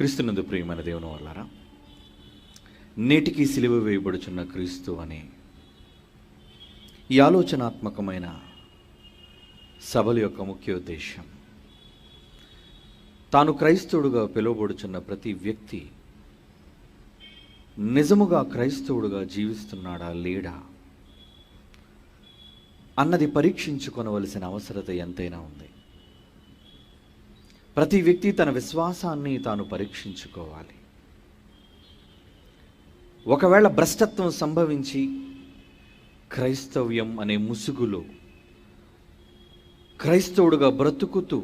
క్రీస్తునందు ప్రియమైన దేవుని వాళ్ళారా, నేటికి సిలువ వేయబడుచున్న క్రీస్తు అనే ఈ ఆలోచనాత్మకమైన సభల యొక్క ముఖ్య ఉద్దేశం, తాను క్రైస్తవుడుగా పిలువబడుచున్న ప్రతి వ్యక్తి నిజముగా క్రైస్తవుడుగా జీవిస్తున్నాడా లేడా అన్నది పరీక్షించుకొనవలసిన అవసరత ఎంతైనా ఉంది. ప్రతి వ్యక్తి తన విశ్వాసాన్ని తాను పరీక్షించుకోవాలి. ఒకవేళ భ్రష్టత్వం సంభవించి క్రైస్తవ్యం అనే ముసుగులో క్రైస్తవుడుగా బ్రతుకుతూ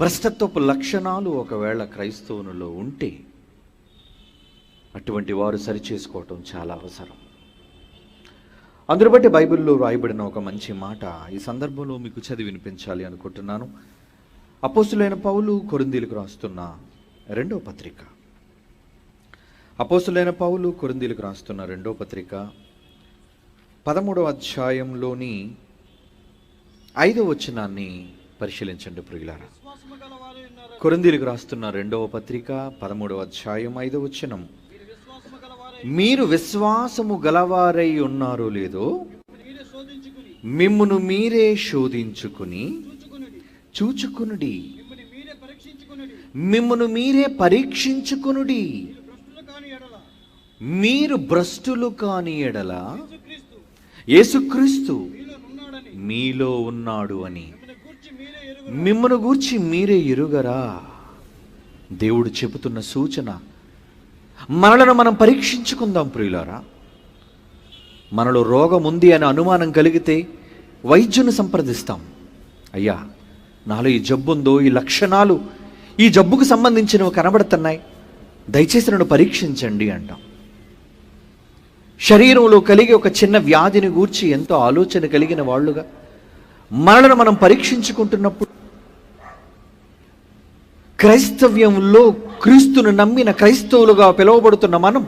భ్రష్టత్వపు లక్షణాలు ఒకవేళ క్రైస్తవునిలో ఉంటే అటువంటి వారు సరిచేసుకోవటం చాలా అవసరం. అందును బట్టి బైబిల్లో రాయబడిన ఒక మంచి మాట ఈ సందర్భంలో మీకు చదివి వినిపించాలి అనుకుంటున్నాను. అపోస్తులైన పౌలు కొరింథీయులకు రాస్తున్న రెండో పత్రిక, అపోస్తులైన పౌలు కొరింథీయులకు రాస్తున్న రెండో పత్రిక 13వ అధ్యాయంలోని 5వ వచనాన్ని పరిశీలించండి ప్రియులారా. కొరింథీయులకు రాస్తున్న రెండవ పత్రిక 13వ అధ్యాయం 5వ వచనం, మీరు విశ్వాసము గలవారై ఉన్నారో లేదో మిమ్మును మీరే శోధించుకుని చూచుకునుడి, మిమ్మును మీరే పరీక్షించుకునుడి. మీరు భ్రష్టులు కాని ఎడల యేసుక్రీస్తు మీలో ఉన్నాడు అని మిమ్మును గూర్చి మీరే ఎరుగరా. దేవుడు చెబుతున్న సూచన, మనలను మనం పరీక్షించుకుందాం ప్రియులారా. మనలో రోగం ఉంది అని అనుమానం కలిగితే వైద్యుని సంప్రదిస్తాం. అయ్యా, నాలో ఈ జబ్బు ఉందో, ఈ లక్షణాలు ఈ జబ్బుకు సంబంధించినవి కనబడుతున్నాయి, దయచేసి నన్ను పరీక్షించండి అంటాం. శరీరంలో కలిగే ఒక చిన్న వ్యాధిని గూర్చి ఎంతో ఆలోచన కలిగిన వాళ్ళుగా మనలను మనం పరీక్షించుకుంటున్నప్పుడు క్రైస్తవ్యంలో క్రీస్తును నమ్మిన క్రైస్తవులుగా పిలువబడుతున్న మనం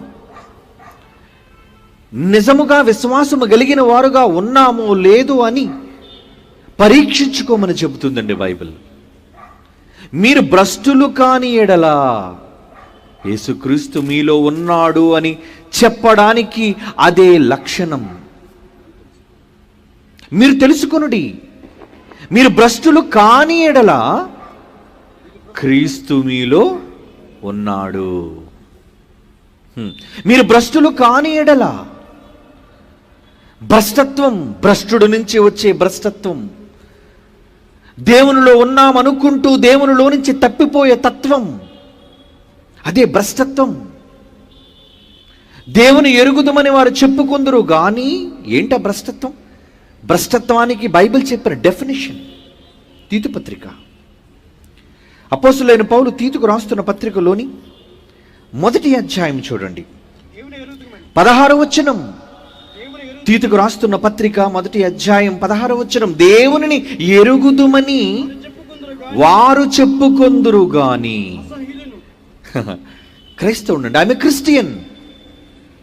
నిజముగా విశ్వాసము కలిగిన వారుగా ఉన్నామో లేదు అని పరీక్షించుకోమని చెబుతుందండి బైబిల్. మీరు భ్రష్టులు కాని ఎడలా యేసుక్రీస్తు మీలో ఉన్నాడు అని చెప్పడానికి అదే లక్షణం. మీరు తెలుసుకొనుడి, మీరు భ్రష్టులు కాని ఎడలా క్రీస్తు మీలో ఉన్నాడు. మీరు భ్రష్టులు కాని ఎడల, భ్రష్టత్వం, భ్రష్టుడు నుంచి వచ్చే భ్రష్టత్వం, దేవునిలో ఉన్నామనుకుంటూ దేవునిలో నుంచి తప్పిపోయే తత్వం, అదే భ్రష్టత్వం. దేవుని ఎరుగుదమని వారు చెప్పుకుందరు కానీ ఏంట భ్రష్టత్వం? భ్రష్టత్వానికి బైబిల్ చెప్పిన డెఫినేషన్ తీతు పత్రిక, అపోస్తులైన పౌలు తీతుకు రాస్తున్న పత్రికలోని 1వ అధ్యాయం చూడండి, 16వ వచనం. తీతుకు రాస్తున్న పత్రిక 1వ అధ్యాయం 16వ వచనం, దేవునిని ఎరుగుదుమని వారు చెప్పుకొందురు గాని. క్రైస్తవునండి, ఆమె క్రిస్టియన్.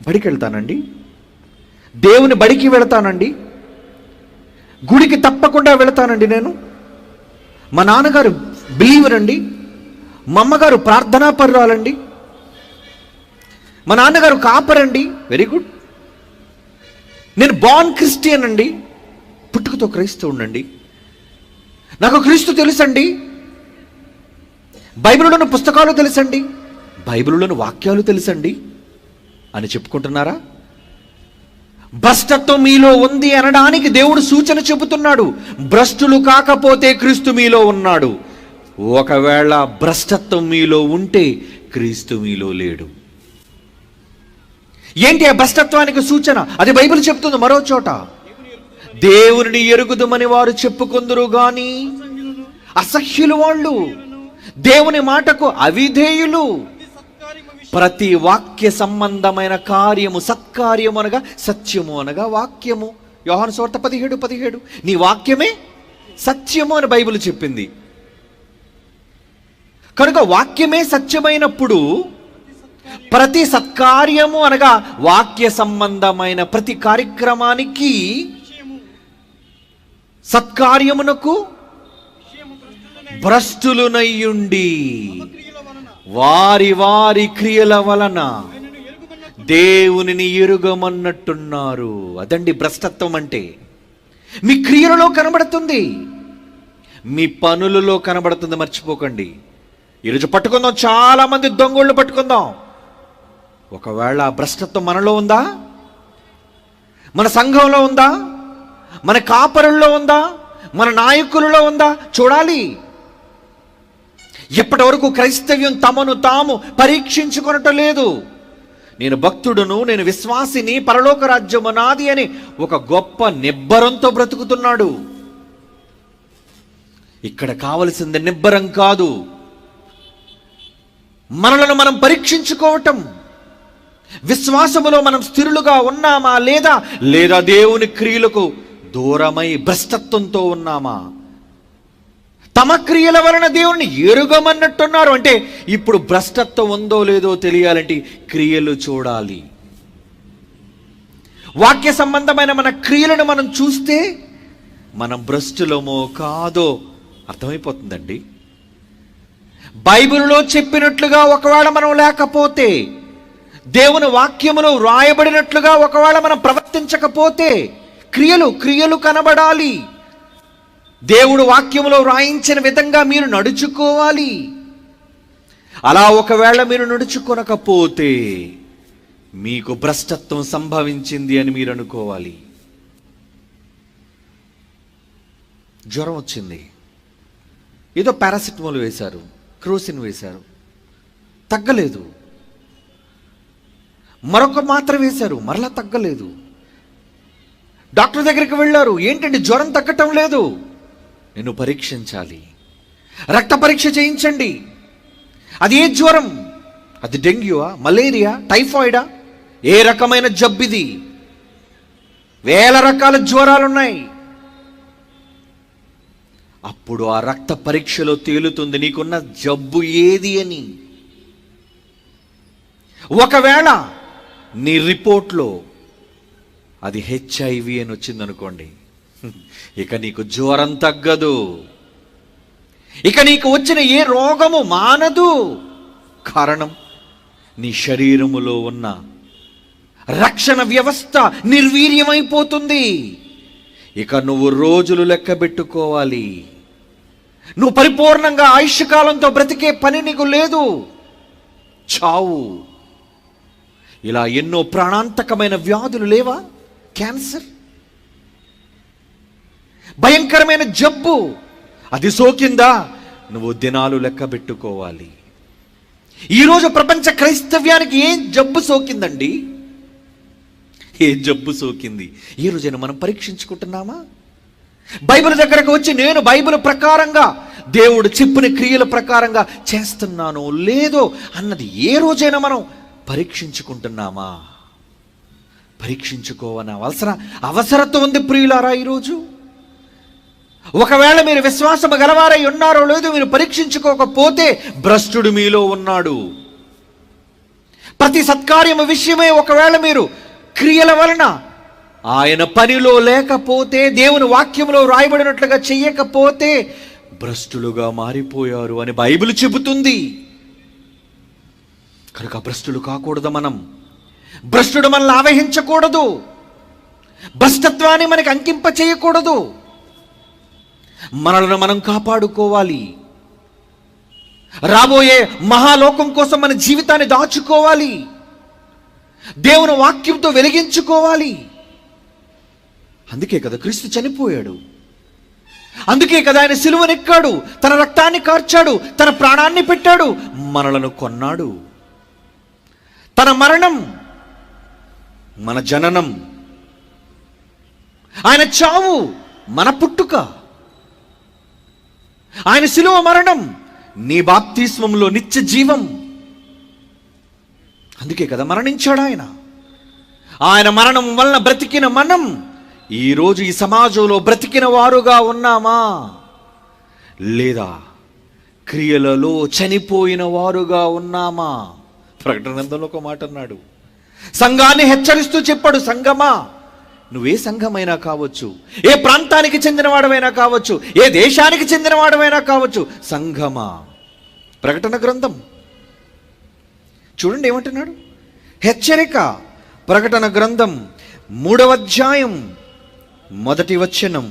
బడికి వెళ్తానండి, దేవుని బడికి వెళతానండి, గుడికి తప్పకుండా వెళతానండి. నేను, మా నాన్నగారు బిలీవర్ అండి, మా అమ్మగారు ప్రార్థనా పరురాలండి, మా నాన్నగారు కాపరండి. Very good. నేను బార్న్ క్రిస్టియన్ అండి, పుట్టుకతో క్రైస్తవునండి, నాకు క్రీస్తు తెలుసండి, బైబిల్లోని పుస్తకాలు తెలుసండి, బైబిల్లోని వాక్యాలు తెలుసండి అని చెప్పుకుంటున్నారా? భ్రష్టత్వం మీలో ఉంది అనడానికి దేవుడు సూచన చెబుతున్నాడు. భ్రష్టులు కాకపోతే క్రీస్తు మీలో ఉన్నాడు. ఒకవేళ భ్రష్టత్వం మీలో ఉంటే క్రీస్తు మీలో లేడు. ఏంటి ఆ భ్రష్టత్వానికి సూచన? అది బైబిల్ చెప్తుంది మరో చోట, దేవుని ఎరుగుదమని వారు చెప్పుకొందురు గాని అసహ్యులు వాళ్ళు, దేవుని మాటకు అవిధేయులు. ప్రతి వాక్య సంబంధమైన కార్యము సత్కార్యము అనగా సత్యము అనగా వాక్యము. యోహాను సువార్త 17:17, నీ వాక్యమే సత్యము అని బైబిల్ చెప్పింది. కనుక వాక్యమే సత్యమైనప్పుడు ప్రతి సత్కార్యము అనగా వాక్య సంబంధమైన ప్రతి కార్యక్రమానికి సత్కార్యమునకు భ్రష్టులునయ్యుండి వారి వారి క్రియల వలన దేవునిని ఎరుగమన్నట్టున్నారు. అదండి భ్రష్టత్వం అంటే. మీ క్రియలలో కనబడుతుంది, మీ పనులలో కనబడుతుంది. మర్చిపోకండి. ఈరోజు పట్టుకుందాం, చాలా మంది దొంగోళ్ళు పట్టుకుందాం. ఒకవేళ ఆ భ్రష్టత్వం మనలో ఉందా, మన సంఘంలో ఉందా, మన కాపరుల్లో ఉందా, మన నాయకులలో ఉందా చూడాలి. ఇప్పటి వరకు క్రైస్తవ్యం తమను తాము పరీక్షించుకొనటం లేదు. నేను భక్తుడును, నేను విశ్వాసిని, పరలోక రాజ్యము నాది అని ఒక గొప్ప నిబ్బరంతో బ్రతుకుతున్నాడు. ఇక్కడ కావలసింది నిబ్బరం కాదు, మనలను మనం పరీక్షించుకోవటం. విశ్వాసములో మనం స్థిరులుగా ఉన్నామా లేదా, లేదా దేవుని క్రియలకు దూరమై భ్రష్టత్వంతో ఉన్నామా? తమ క్రియల వలన దేవుని ఎరుగమన్నట్టున్నారు అంటే ఇప్పుడు భ్రష్టత్వం ఉందో లేదో తెలియాలంటే క్రియలు చూడాలి. వాక్య సంబంధమైన మన క్రియలను మనం చూస్తే మనం భ్రష్టులమో కాదో అర్థమైపోతుందండి. బైబిల్లో చెప్పినట్లుగా ఒకవేళ మనం లేకపోతే, దేవుని వాక్యములో వ్రాయబడినట్లుగా ఒకవేళ మనం ప్రవర్తించకపోతే క్రియలు కనబడాలి. దేవుడు వాక్యములో వ్రాయించిన విధంగా మీరు నడుచుకోవాలి. అలా ఒకవేళ మీరు నడుచుకొనకపోతే మీకు భ్రష్టత్వం సంభవించింది అని మీరు అనుకోవాలి. జ్వరం వచ్చింది, ఏదో పారాసిటమాల్ వేశారు, క్రోసిన్ వేశారు, తగ్గలేదు. మరొక మాత్ర వేశారు, మరలా తగ్గలేదు. డాక్టర్ దగ్గరికి వెళ్ళారు, ఏంటండి జ్వరం తగ్గటం లేదు. నేను పరీక్షించాలి, రక్త పరీక్ష చేయించండి. అది ఏ జ్వరం? అది డెంగ్యూవా, మలేరియా, టైఫాయిడా, ఏ రకమైన జబ్బిది? వేల రకాల జ్వరాలున్నాయి. అప్పుడు ఆ రక్త పరీక్షలో తేలుతుంది నీకున్న జబ్బు ఏది అని. ఒకవేళ నీ రిపోర్ట్లో అది హెచ్ఐవి అని వచ్చిందనుకోండి, ఇక నీకు జ్వరం తగ్గదు, ఇక నీకు వచ్చిన ఏ రోగము మానదు. కారణం నీ శరీరములో ఉన్న రక్షణ వ్యవస్థ నిర్వీర్యమైపోతుంది. ఇక నువ్వు రోజులు లెక్క పెట్టుకోవాలి. నువ్వు పరిపూర్ణంగా ఆయుష్కాలంతో బ్రతికే పని నీకు లేదు. చావు. ఇలా ఎన్నో ప్రాణాంతకమైన వ్యాధులు లేవా? క్యాన్సర్, భయంకరమైన జబ్బు, అది సోకిందా నువ్వు దినాలు లెక్క పెట్టుకోవాలి. ఈరోజు ప్రపంచ క్రైస్తవ్యానికి ఏం జబ్బు సోకిందండి? ఏ జబ్బు సోకింది? ఈ రోజైనా మనం పరీక్షించుకుంటున్నామా? బైబిల్ దగ్గరకు వచ్చి నేను బైబిల్ ప్రకారంగా, దేవుడు చెప్పిన క్రియల ప్రకారంగా చేస్తున్నానో లేదో అన్నది ఏ రోజైనా మనం పరీక్షించుకుంటున్నామా? పరీక్షించుకోవన అవసరత ఉంది ప్రియులారా. ఈరోజు ఒకవేళ మీరు విశ్వాసము గలవారై ఉన్నారో లేదో మీరు పరీక్షించుకోకపోతే భ్రష్టుడు మీలో ఉన్నాడు. ప్రతి సత్కార్యము విషయమే ఒకవేళ మీరు క్రియల వలన ఆయన పనిలో లేకపోతే, దేవుని వాక్యంలో రాయబడినట్లుగా చెయ్యకపోతే భ్రష్టులుగా మారిపోయారు అని బైబిల్ చెబుతుంది. కనుక భ్రష్టులు కాకూడదు. మనం భ్రష్టుడు మనల్ని ఆవహించకూడదు, భ్రష్టత్వాన్ని మనకి అంకింప చేయకూడదు. మనలను మనం కాపాడుకోవాలి. రాబోయే మహాలోకం కోసం మన జీవితాన్ని దాచుకోవాలి. దేవుని వాక్యంతో వెలిగించుకోవాలి. అందుకే కదా క్రీస్తు చనిపోయాడు. అందుకే కదా ఆయన సిలువనెక్కాడు, తన రక్తాన్ని కార్చాడు, తన ప్రాణాన్ని పెట్టాడు, మనలను కొన్నాడు. తన మరణం మన జననం, ఆయన చావు మన పుట్టుక, ఆయన సిలువ మరణం నీ బాప్తిస్మంలో నిత్య జీవం. అందుకే కదా మరణించాడు ఆయన. ఆయన మరణం వలన బ్రతికిన మనం ఈరోజు ఈ సమాజంలో బ్రతికిన వారుగా ఉన్నామా, లేదా క్రియలలో చనిపోయిన వారుగా ఉన్నామా? ప్రకటన గ్రంథంలో ఒక మాట అన్నాడు, సంఘాన్ని హెచ్చరిస్తూ చెప్పాడు, సంఘమా, నువ్వే సంఘమైనా కావచ్చు, ఏ ప్రాంతానికి చెందినవాడమైనా కావచ్చు, ఏ దేశానికి చెందినవాడమైనా కావచ్చు, సంఘమా. ప్రకటన గ్రంథం చూడండి ఏమంటున్నాడు. హెచ్చరిక. ప్రకటన గ్రంథం 3వ అధ్యాయం 1వ వచనం.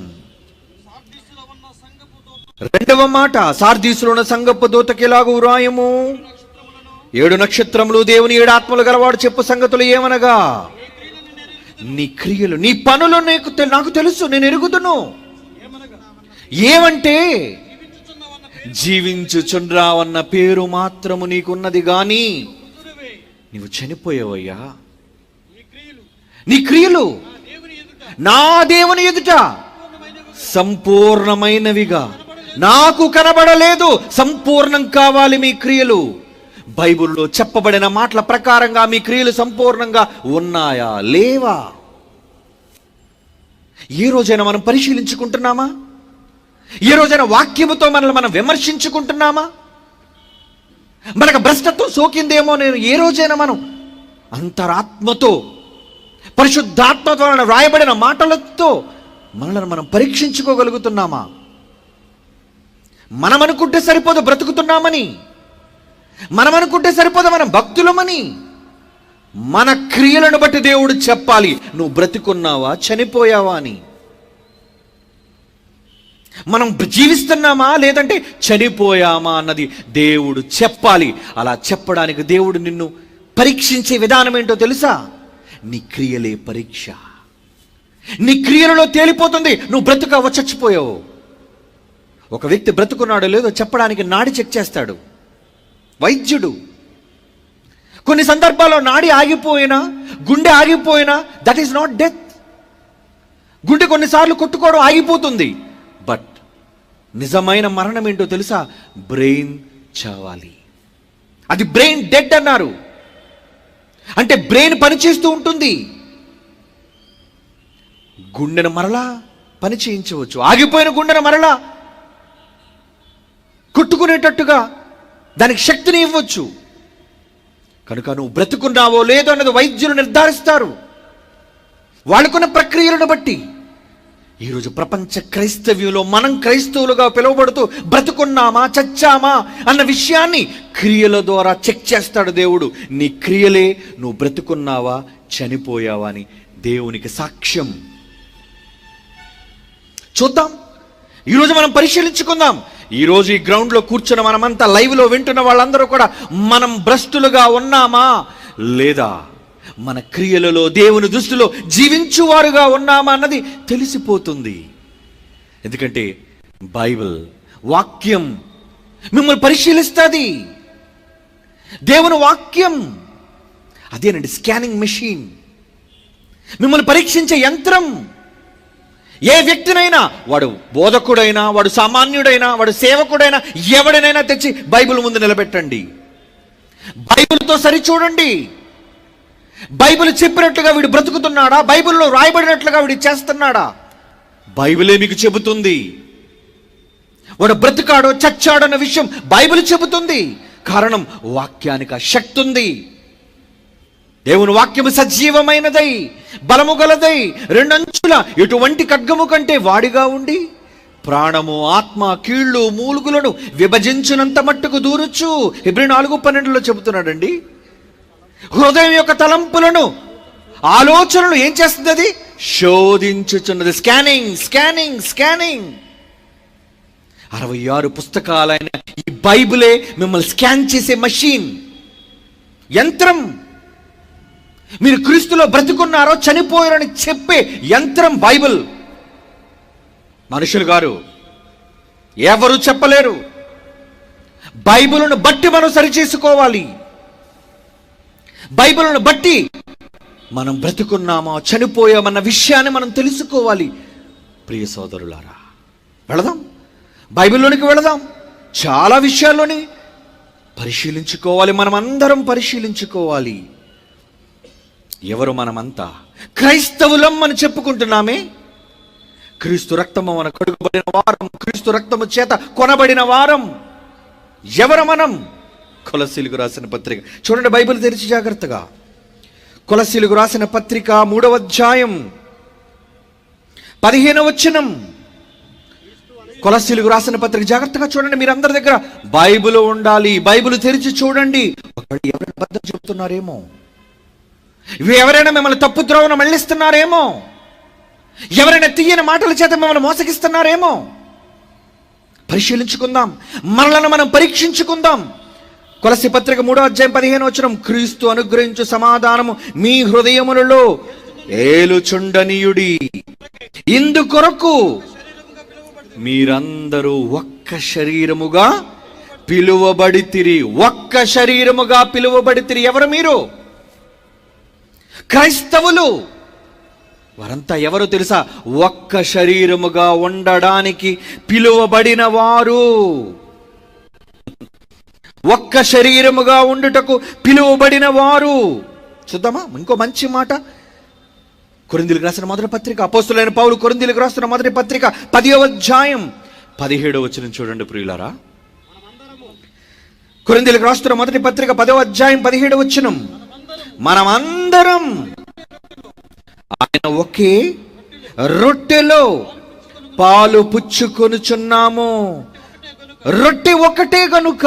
2వ మాట, సార్దీసులో ఉన్న సంగపు దూతకి ఇలాగు వ్రాయము, 7 నక్షత్రములు దేవుని 7 ఆత్మలు గలవాడు చెప్పు సంగతులు ఏమనగా, నీ క్రియలు నీ పనులు నాకు తెలుసు, నేను ఎరుగుదును. ఏమంటే జీవించుచుండ్రావన్న పేరు మాత్రము నీకున్నది గాని నీవు చనిపోయావయ్యా. నీ క్రియలు నా దేవుని ఎదుట సంపూర్ణమైనవిగా నాకు కనబడలేదు. సంపూర్ణం కావాలి మీ క్రియలు. బైబిల్లో చెప్పబడిన మాటల ప్రకారంగా మీ క్రియలు సంపూర్ణంగా ఉన్నాయా లేవా? ఏ రోజైనా మనం పరిశీలించుకుంటున్నామా? ఏ రోజైనా వాక్యముతో మనల్ని మనం విమర్శించుకుంటున్నామా? మనకు భ్రష్టత్వం సోకిందేమో నేను ఏ రోజైనా మనం అంతరాత్మతో పరిశుద్ధాత్మ ద్వారా రాయబడిన మాటలతో మనల్ని మనం పరీక్షించుకోగలుగుతున్నామా? మనం అనుకుంటే సరిపోదు బ్రతుకుతున్నామని, మనం అనుకుంటే సరిపోదు మనం భక్తులమని. మన క్రియలను బట్టి దేవుడు చెప్పాలి నువ్వు బ్రతుకున్నావా చనిపోయావా అని. మనం జీవిస్తున్నామా లేదంటే చనిపోయామా అన్నది దేవుడు చెప్పాలి. అలా చెప్పడానికి దేవుడు నిన్ను పరీక్షించే విధానం ఏంటో తెలుసా? నీ క్రియలే పరీక్ష. నీ క్రియలలో తేలిపోతుంది నువ్వు బ్రతుకావో చచ్చిపోయావు. ఒక వ్యక్తి బ్రతుకున్నాడో లేదో చెప్పడానికి నాడి చెక్ చేస్తాడు వైద్యుడు. కొన్ని సందర్భాల్లో నాడి ఆగిపోయినా, గుండె ఆగిపోయినా దట్ ఈస్ నాట్ డెత్. గుండె కొన్నిసార్లు కొట్టుకోవడం ఆగిపోతుంది, బట్ నిజమైన మరణం ఏంటో తెలుసా? బ్రెయిన్ చావాలి. అది బ్రెయిన్ డెడ్ అన్నారు. అంటే బ్రెయిన్ పనిచేస్తూ ఉంటుంది, గుండెను మరలా పని చేయించవచ్చు. ఆగిపోయిన గుండెను మరలా కొట్టుకునేటట్టుగా దానికి శక్తిని ఇవ్వచ్చు. కనుక నువ్వు బ్రతుకున్నావో లేదో అన్నది వైద్యులు నిర్ధారిస్తారు వాళ్ళకున్న ప్రక్రియలను బట్టి. ఈరోజు ప్రపంచ క్రైస్తవ్యంలో మనం క్రైస్తవులుగా పిలువబడుతూ బ్రతుకున్నామా చచ్చామా అన్న విషయాన్ని క్రియల ద్వారా చెక్ చేస్తాడు దేవుడు. నీ క్రియలే నువ్వు బ్రతుకున్నావా చనిపోయావా అని దేవునికి సాక్ష్యం. చూద్దాం, ఈరోజు మనం పరిశీలించుకుందాం. ఈరోజు ఈ గ్రౌండ్లో కూర్చున్న మనమంతా, లైవ్లో వింటున్న వాళ్ళందరూ కూడా మనం భ్రష్టులుగా ఉన్నామా లేదా, మన క్రియలలో దేవుని దృష్టిలో జీవించువారుగా ఉన్నామా అన్నది తెలిసిపోతుంది. ఎందుకంటే బైబిల్ వాక్యం మిమ్మల్ని పరిశీలిస్తుంది. దేవుని వాక్యం అదేనండి స్కానింగ్ మెషిన్, మిమ్మల్ని పరీక్షించే యంత్రం. ఏ వ్యక్తినైనా, వాడు బోధకుడైనా, వాడు సామాన్యుడైనా, వాడు సేవకుడైనా, ఎవడినైనా తెచ్చి బైబిల్ ముందు నిలబెట్టండి, బైబిల్తో సరిచూడండి. బైబిల్ చెప్పినట్లుగా వీడు బ్రతుకుతున్నాడా? బైబిల్లో రాయబడినట్లుగా వీడు చేస్తున్నాడా? బైబిలే మీకు చెబుతుంది. వాడు బ్రతికాడో చచ్చాడో అన్న విషయం బైబిల్ చెబుతుంది. కారణం వాక్యానికి ఆ శక్తి ఉంది. దేవుని వాక్యము సజీవమైనదై బలము గలదై 2 అంచుల ఎటువంటి ఖడ్గము కంటే వాడిగా ఉండి ప్రాణము ఆత్మ కీళ్ళు మూలుగులను విభజించినంత మట్టుకు దూరొచ్చు. హెబ్రీ 4:12 చెబుతున్నాడండి. హృదయం యొక్క తలంపులను ఆలోచనలు ఏం చేస్తుంది? అది శోధించుచున్నది. Scanning scanning scanning. 66 పుస్తకాలైన ఈ బైబిలే మిమ్మల్ని స్కాన్ చేసే మషీన్, యంత్రం. మీరు క్రీస్తులో బ్రతుకున్నారో చనిపోయారని చెప్పే యంత్రం బైబిల్. మనుషులు గారు ఎవరు చెప్పలేరు. బైబిల్ను బట్టి మనం సరిచేసుకోవాలి. బైబిల్ను బట్టి మనం బ్రతుకున్నామా చనిపోయామన్న విషయాన్ని మనం తెలుసుకోవాలి. ప్రియ సోదరులారా, వెళదాం, బైబిల్లోనికి వెళదాం. చాలా విషయాల్లోని పరిశీలించుకోవాలి. మనం అందరం పరిశీలించుకోవాలి. ఎవరు మనమంతా క్రైస్తవులం అని చెప్పుకుంటున్నామే. క్రీస్తు రక్తము మన కడుగుబడిన వారం, క్రీస్తు రక్తము చేత కొనబడిన వారం. ఎవరు మనం? కొలస్సీలకు రాసిన పత్రిక చూడండి, బైబిల్ తెరిచి జాగ్రత్తగా. కొలస్సీలకు రాసిన పత్రిక 3వ అధ్యాయం 15వ వచనం. కొలస్సీలకు రాసిన పత్రిక జాగ్రత్తగా చూడండి. మీరందరి దగ్గర బైబిల్ ఉండాలి. బైబిల్ తెరిచి చూడండి. ఎవరైనా అబద్ధం చెబుతున్నారేమో, ఎవరైనా మిమ్మల్ని తప్పు ద్రోవన మళ్ళిస్తున్నారేమో, ఎవరైనా తీయని మాటల చేత మిమ్మల్ని మోసగిస్తున్నారేమో. పరిశీలించుకుందాం, మనలను మనం పరీక్షించుకుందాం. కొలస్సీ పత్రిక 3:15 క్రీస్తు అనుగ్రహించు సమాధానము మీ హృదయములలో ఏలుచుండనీయుడి. ఇందుకొరకు మీరందరూ ఒక్క శరీరముగా పిలువబడితిరి. ఒక్క శరీరముగా పిలువబడితిరి. ఎవరు మీరు? క్రైస్తవులు. వారంతా ఎవరు తెలుసా? ఒక్క శరీరముగా ఉండడానికి పిలువబడిన వారు. ఒక్క శరీరముగా ఉండుటకు పిలువబడిన వారు. చూద్దామా ఇంకో మంచి మాట? కొరింథీయులకు రాసిన మొదటి పత్రిక, అపోస్తలుడైన పౌలు కొరింథీయులకు రాసిన మొదటి పత్రిక 10:17 చూడండి ప్రియులారా. కొరింథీయులకు రాస్తున్న మొదటి పత్రిక 10:17 మనమందరం ఆయన ఒకే రొట్టెలో పాలు పుచ్చుకొనుచున్నాము. రొట్టె ఒకటే గనుక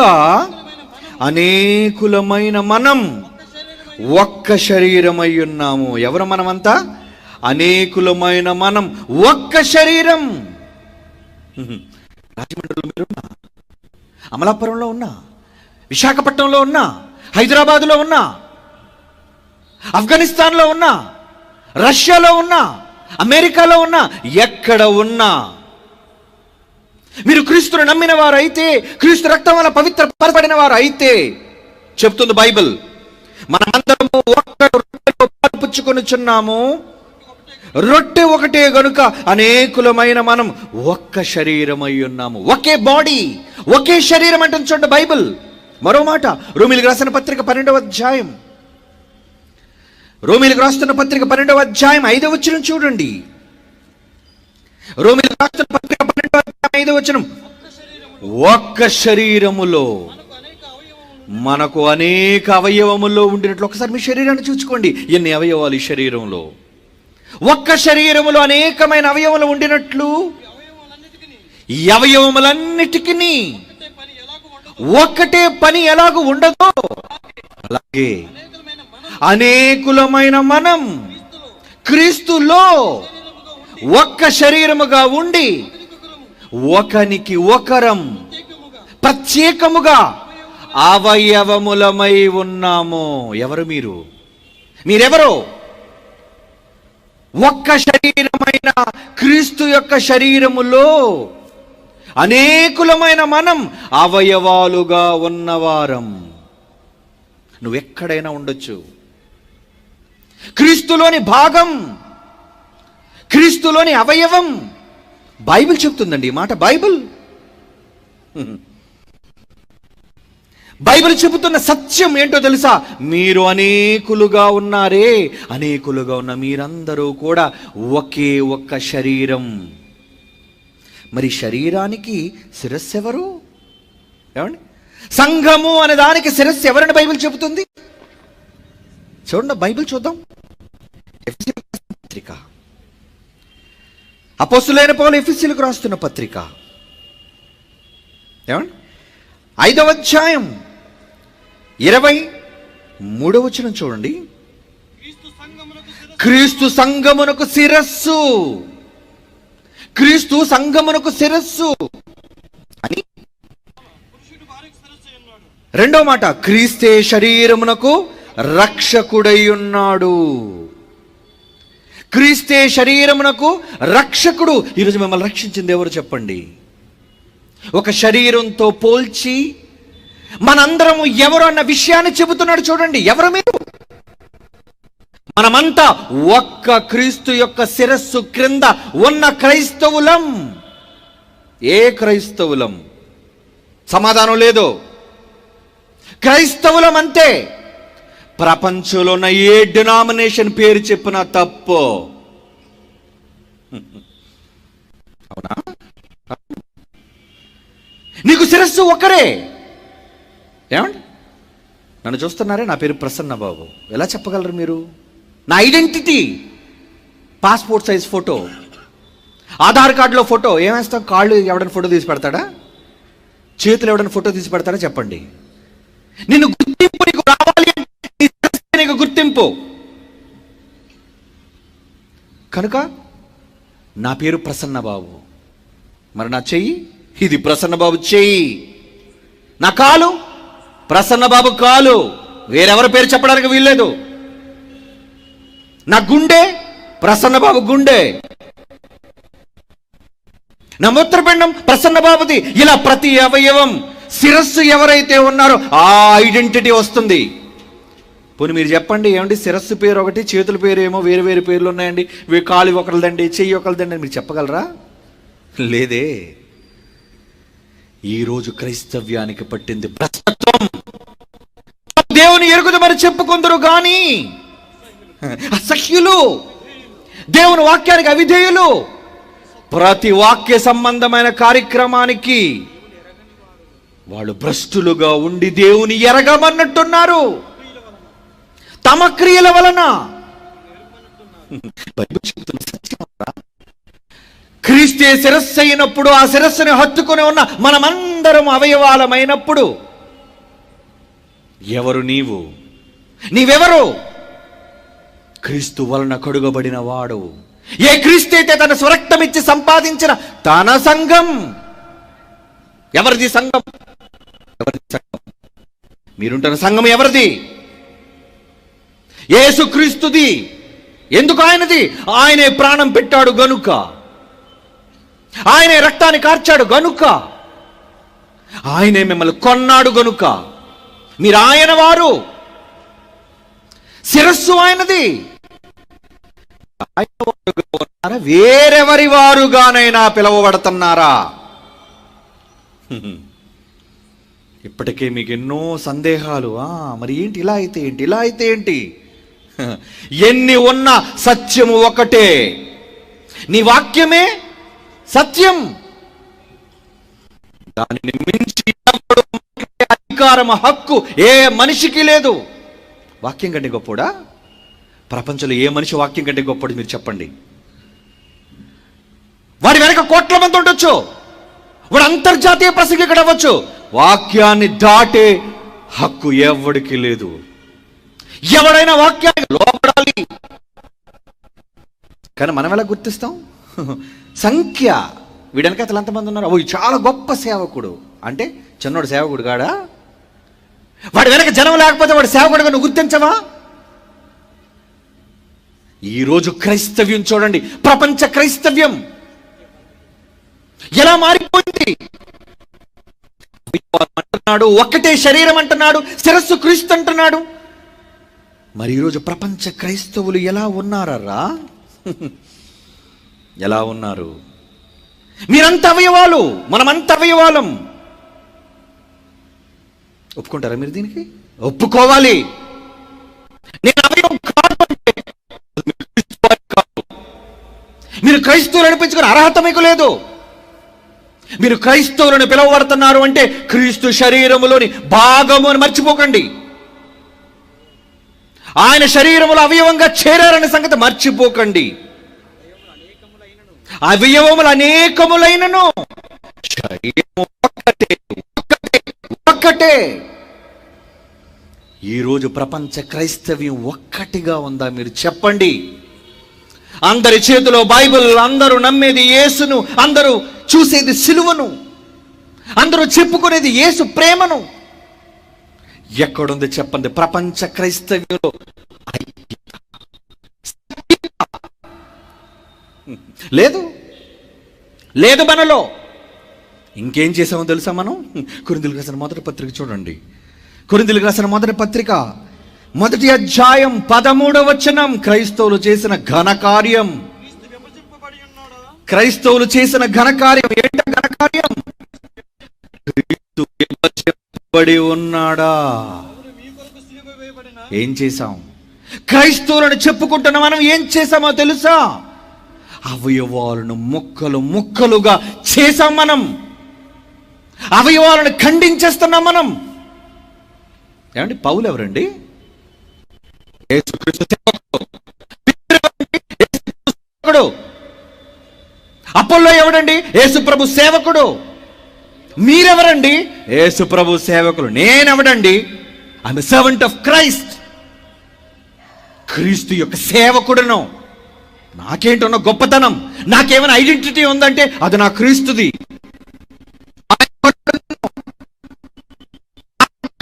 అనేకులమైన మనం ఒక్క శరీరమై ఉన్నాము. ఎవరు మనమంతా? అనేకులమైన మనం ఒక్క శరీరం. రాజమండ్రిలో మీరున్నా, అమలాపురంలో ఉన్నా, విశాఖపట్నంలో ఉన్నా, హైదరాబాదులో ఉన్నా, ఆఫ్ఘనిస్తాన్లో ఉన్నా, రష్యాలో ఉన్నా, అమెరికాలో ఉన్నా, ఎక్కడ ఉన్నా మీరు క్రీస్తును నమ్మిన వారు అయితే, క్రీస్తు రక్తం వల్ల పవిత్రపరచబడిన వారు అయితే, చెప్తుంది బైబిల్, మనమందరము ఒక్క రొట్టెలో పాలు పుచ్చుకొనుచున్నాము. రొట్టె ఒకటే గనుక అనేకులమైన మనం ఒక్క శరీరమై ఉన్నాము. ఒకే బాడీ, ఒకే శరీరం అంటుంది చూడండి బైబిల్. మరో మాట, రోమీయులకు రాసిన పత్రిక 12వ రోమీయులకు రాస్తున్న పత్రిక 12వ 5 చూడండి. రోమీయులకు రాస్తున్న పత్రిక 12వ 5 ఒక్క శరీరములో మనకు అనేక అవయవములో ఉండినట్లు. ఒకసారి మీ శరీరాన్ని చూసుకోండి, ఎన్ని అవయవాలు ఈ శరీరంలో. ఒక్క శరీరములో అనేకమైన అవయవములు ఉండినట్లు ఈ అవయవములన్నిటికీ ఒక్కటే పని ఎలాగూ ఉండదో అలాగే అనేకులమైన మనం క్రీస్తులో ఒక్క శరీరముగా ఉండి ఒకనికి ఒకరం ప్రత్యేకముగా అవయవములమై ఉన్నాము. ఎవరు మీరు? మీరెవరు? ఒక్క శరీరమైన క్రీస్తు యొక్క శరీరములో అనేకులమైన మనం అవయవాలుగా ఉన్నవారం. నువ్వెక్కడైనా ఉండొచ్చు. క్రీస్తులోని భాగం, క్రీస్తులోని అవయవం. బైబిల్ చెప్తుందండి ఈ మాట. బైబిల్ చెబుతున్న సత్యం ఏంటో తెలుసా? మీరు అనేకులుగా ఉన్నారే, అనేకులుగా ఉన్న మీరందరూ కూడా ఒకే ఒక్క శరీరం. మరి శరీరానికి శిరస్సు ఎవరు? ఏమండి? సంఘము అనే దానికి శిరస్సు ఎవరని బైబిల్ చెబుతుంది? చూడండి, బైబిల్ చూద్దాం. ఎఫెసీయులకు పత్రిక, అపోస్తలుడైన పౌలు ఎఫెసీయులకు రాస్తున్న పత్రిక, ఏమండి 5:23 చూడండి. క్రీస్తు సంఘమునకు శిరస్సు, క్రీస్తు సంఘమునకు శిరస్సు అని. రెండో మాట, క్రీస్తే శరీరమునకు రక్షకుడై ఉన్నాడు. క్రీస్తే శరీరమునకు రక్షకుడు. ఈరోజు మిమ్మల్ని రక్షించింది ఎవరు చెప్పండి? ఒక శరీరంతో పోల్చి మనందరము ఎవరు అన్న విషయాన్ని చెబుతున్నాడు చూడండి. ఎవరు మీరు? మనమంతా ఒక్క క్రీస్తు యొక్క శిరస్సు క్రింద ఉన్న క్రైస్తవులం. ఏ క్రైస్తవులం? సమాధానం లేదు. క్రైస్తవులం అంతే. ప్రపంచంలో ఉన్న ఏ డినామినేషన్ పేరు చెప్పినా తప్పు. అవునా? నీకు శిరస్సు ఒకరే. ఏమండి? నన్ను చూస్తున్నారే, నా పేరు ప్రసన్న బాబు. ఎలా చెప్పగలరు మీరు? నా identity passport size photo, Aadhaar కార్డులో ఫోటో ఏమేస్తాం? కాళ్ళు ఎవడైనా ఫోటో తీసి పెడతాడా? చేతులు ఎవడైనా ఫోటో తీసి పెడతాడా? చెప్పండి. నిన్ను గుర్తింపు నీకు ఎందుకో కనుక నా పేరు ప్రసన్నబాబు, మరి నా చెయ్యి ఇది ప్రసన్నబాబు చెయ్యి, నా కాలు ప్రసన్నబాబు కాలు, వేరెవరి పేరు చెప్పడానికి వీల్లేదు. నా గుండె ప్రసన్నబాబు గుండె, నా మూత్రపిండం ప్రసన్నబాబుది. ఇలా ప్రతి అవయవం, శిరస్సు ఎవరైతే ఉన్నారో ఆ ఐడెంటిటీ వస్తుంది. పోనీ మీరు చెప్పండి, ఏమండి శిరస్సు పేరు ఒకటి, చేతుల పేరు ఏమో వేరు వేరు పేర్లు ఉన్నాయండి, కాలు ఒకరిదండి, చెయ్యి ఒకరిదండి అని మీరు చెప్పగలరా? లేదే. ఈరోజు క్రైస్తవ్యానికి పట్టింది భ్రష్టత్వం. దేవుని ఎరుగుదమని చెప్పుకుందరు గాని అసహ్యులు, దేవుని వాక్యానికి అవిధేయులు, ప్రతి వాక్య సంబంధమైన కార్యక్రమానికి వాళ్ళు భ్రష్టులుగా ఉండి దేవుని ఎరగమన్నట్టున్నారు తమ క్రియల వలన. బైబిల్ చెప్తున్న సత్యం, క్రీస్తే శిరస్సు అయినప్పుడు ఆ శిరస్సుని హత్తుకొని ఉన్న మనమందరం అవయవాలమైనప్పుడు ఎవరు నీవు? నీవెవరు? క్రీస్తు వలన కడుగబడిన వాడు. ఏ క్రీస్తు అయితే తన స్వరక్తమిచ్చి సంపాదించిన తన సంఘం. ఎవరిది సంఘం? ఎవరిది సంఘం? మీరుంటున్న సంఘం ఎవరిది? యేసుక్రీస్తుది. ఎందుకు ఆయనది? ఆయనే ప్రాణం పెట్టాడు గనుక, ఆయనే రక్తాన్ని కార్చాడు గనుక, ఆయనే మిమ్మల్ని కొన్నాడు గనుక మీరు ఆయన వారు. శిరస్సు ఆయనది. వేరెవరి వారుగానైనా పిలువబడుతున్నారా? ఇప్పటికే మీకు ఎన్నో సందేహాలు. మరి ఏంటి, ఇలా అయితే ఏంటి, ఇలా అయితే ఏంటి? ఎన్ని ఉన్నా సత్యము ఒకటే. నీ వాక్యమే సత్యం. దానిని మించి అధికారం, హక్కు ఏ మనిషికి లేదు. వాక్యం కంటే గొప్పడా? ప్రపంచంలో ఏ మనిషి వాక్యం కంటే గొప్పడు మీరు చెప్పండి. వాడి వెనక కోట్ల మంది ఉండొచ్చు, వాడు అంతర్జాతీయ ప్రసంగికుడు అవ్వచ్చు, వాక్యాన్ని దాటే హక్కు ఎవడికి లేదు. ఎవడైనా వాక్యాన్ని లోపడాలి. కానీ మనం ఎలా గుర్తిస్తాం? సంఖ్య. వీడనక అతను ఎంతమంది ఉన్నారు? ఓ చాలా గొప్ప సేవకుడు అంటే చిన్నోడు సేవకుడు కాడా? వాడి వెనక జనం లేకపోతే వాడు సేవకుడుగా నువ్వు గుర్తించవా? ఈరోజు క్రైస్తవ్యం చూడండి, ప్రపంచ క్రైస్తవ్యం ఎలా మారిపోయింది. అంటున్నాడు, ఒక్కటే శరీరం అంటున్నాడు, శిరస్సు క్రీస్తు అంటున్నాడు. మరి ఈరోజు ప్రపంచ క్రైస్తవులు ఎలా ఉన్నారా? ఎలా ఉన్నారు? మీరంత అవయవాలు, మనమంత అవయవాలం. ఒప్పుకుంటారా మీరు దీనికి? ఒప్పుకోవాలి. నేను అవయవం కాదు అంటే మీరు క్రైస్తవులు అనిపించుకునే అర్హత మీకు లేదు. మీరు క్రైస్తవులను పిలువబడుతున్నారు అంటే క్రీస్తు శరీరములోని భాగము అని మర్చిపోకండి. ఆయన శరీరములో అవయవంగా చేరారనే సంగతి మర్చిపోకండి. అవయవములు అనేకములైనను శరీరము ఒక్కటే, ఒక్కటే, ఒక్కటే. ఈరోజు ప్రపంచ క్రైస్తవ్యం ఒక్కటిగా ఉందా? మీరు చెప్పండి. అందరి చేతిలో బైబిల్, అందరూ నమ్మేది యేసును, అందరూ చూసేది సిలువను, అందరూ చెప్పుకునేది యేసు ప్రేమను. ఎక్కడుంది చెప్పండి ప్రపంచ క్రైస్తవ్యంలో లేదు, లేదు మనలో. ఇంకేం చేసామో తెలుసా మనం? కొరింథీయులకు రాసిన మొదటి పత్రిక చూడండి. కొరింథీయులకు రాసిన మొదటి పత్రిక 1వ అధ్యాయం 13వ వచనం. క్రైస్తవులు చేసిన ఘనకార్యం, క్రైస్తవులు చేసిన ఘనకార్యం ఏంట? ఘనకార్యం క్రీస్తు విభజింపబడి ఉన్నాడా? ఏం చేశాం? క్రైస్తవులను చెప్పుకుంటున్న మనం ఏం చేశామో తెలుసా? అవయవాలను ముక్కలు ముక్కలుగా చేశాం మనం. అవయవాలను ఖండించేస్తున్నాం మనం. ఏమండి, పౌలు ఎవరండి? యేసుక్రీస్తు సేవకుడు. అపోల్లో ఎవడండి? యేసు ప్రభు సేవకుడు. మీరెవరండి? యేసు ప్రభు సేవకులు. నేనెవడండి? I am a servant of Christ. క్రీస్తు యొక్క సేవకుడను. నాకేంటున్న గొప్పతనం, నాకేమైనా ఐడెంటిటీ ఉందంటే అది నా క్రీస్తుది.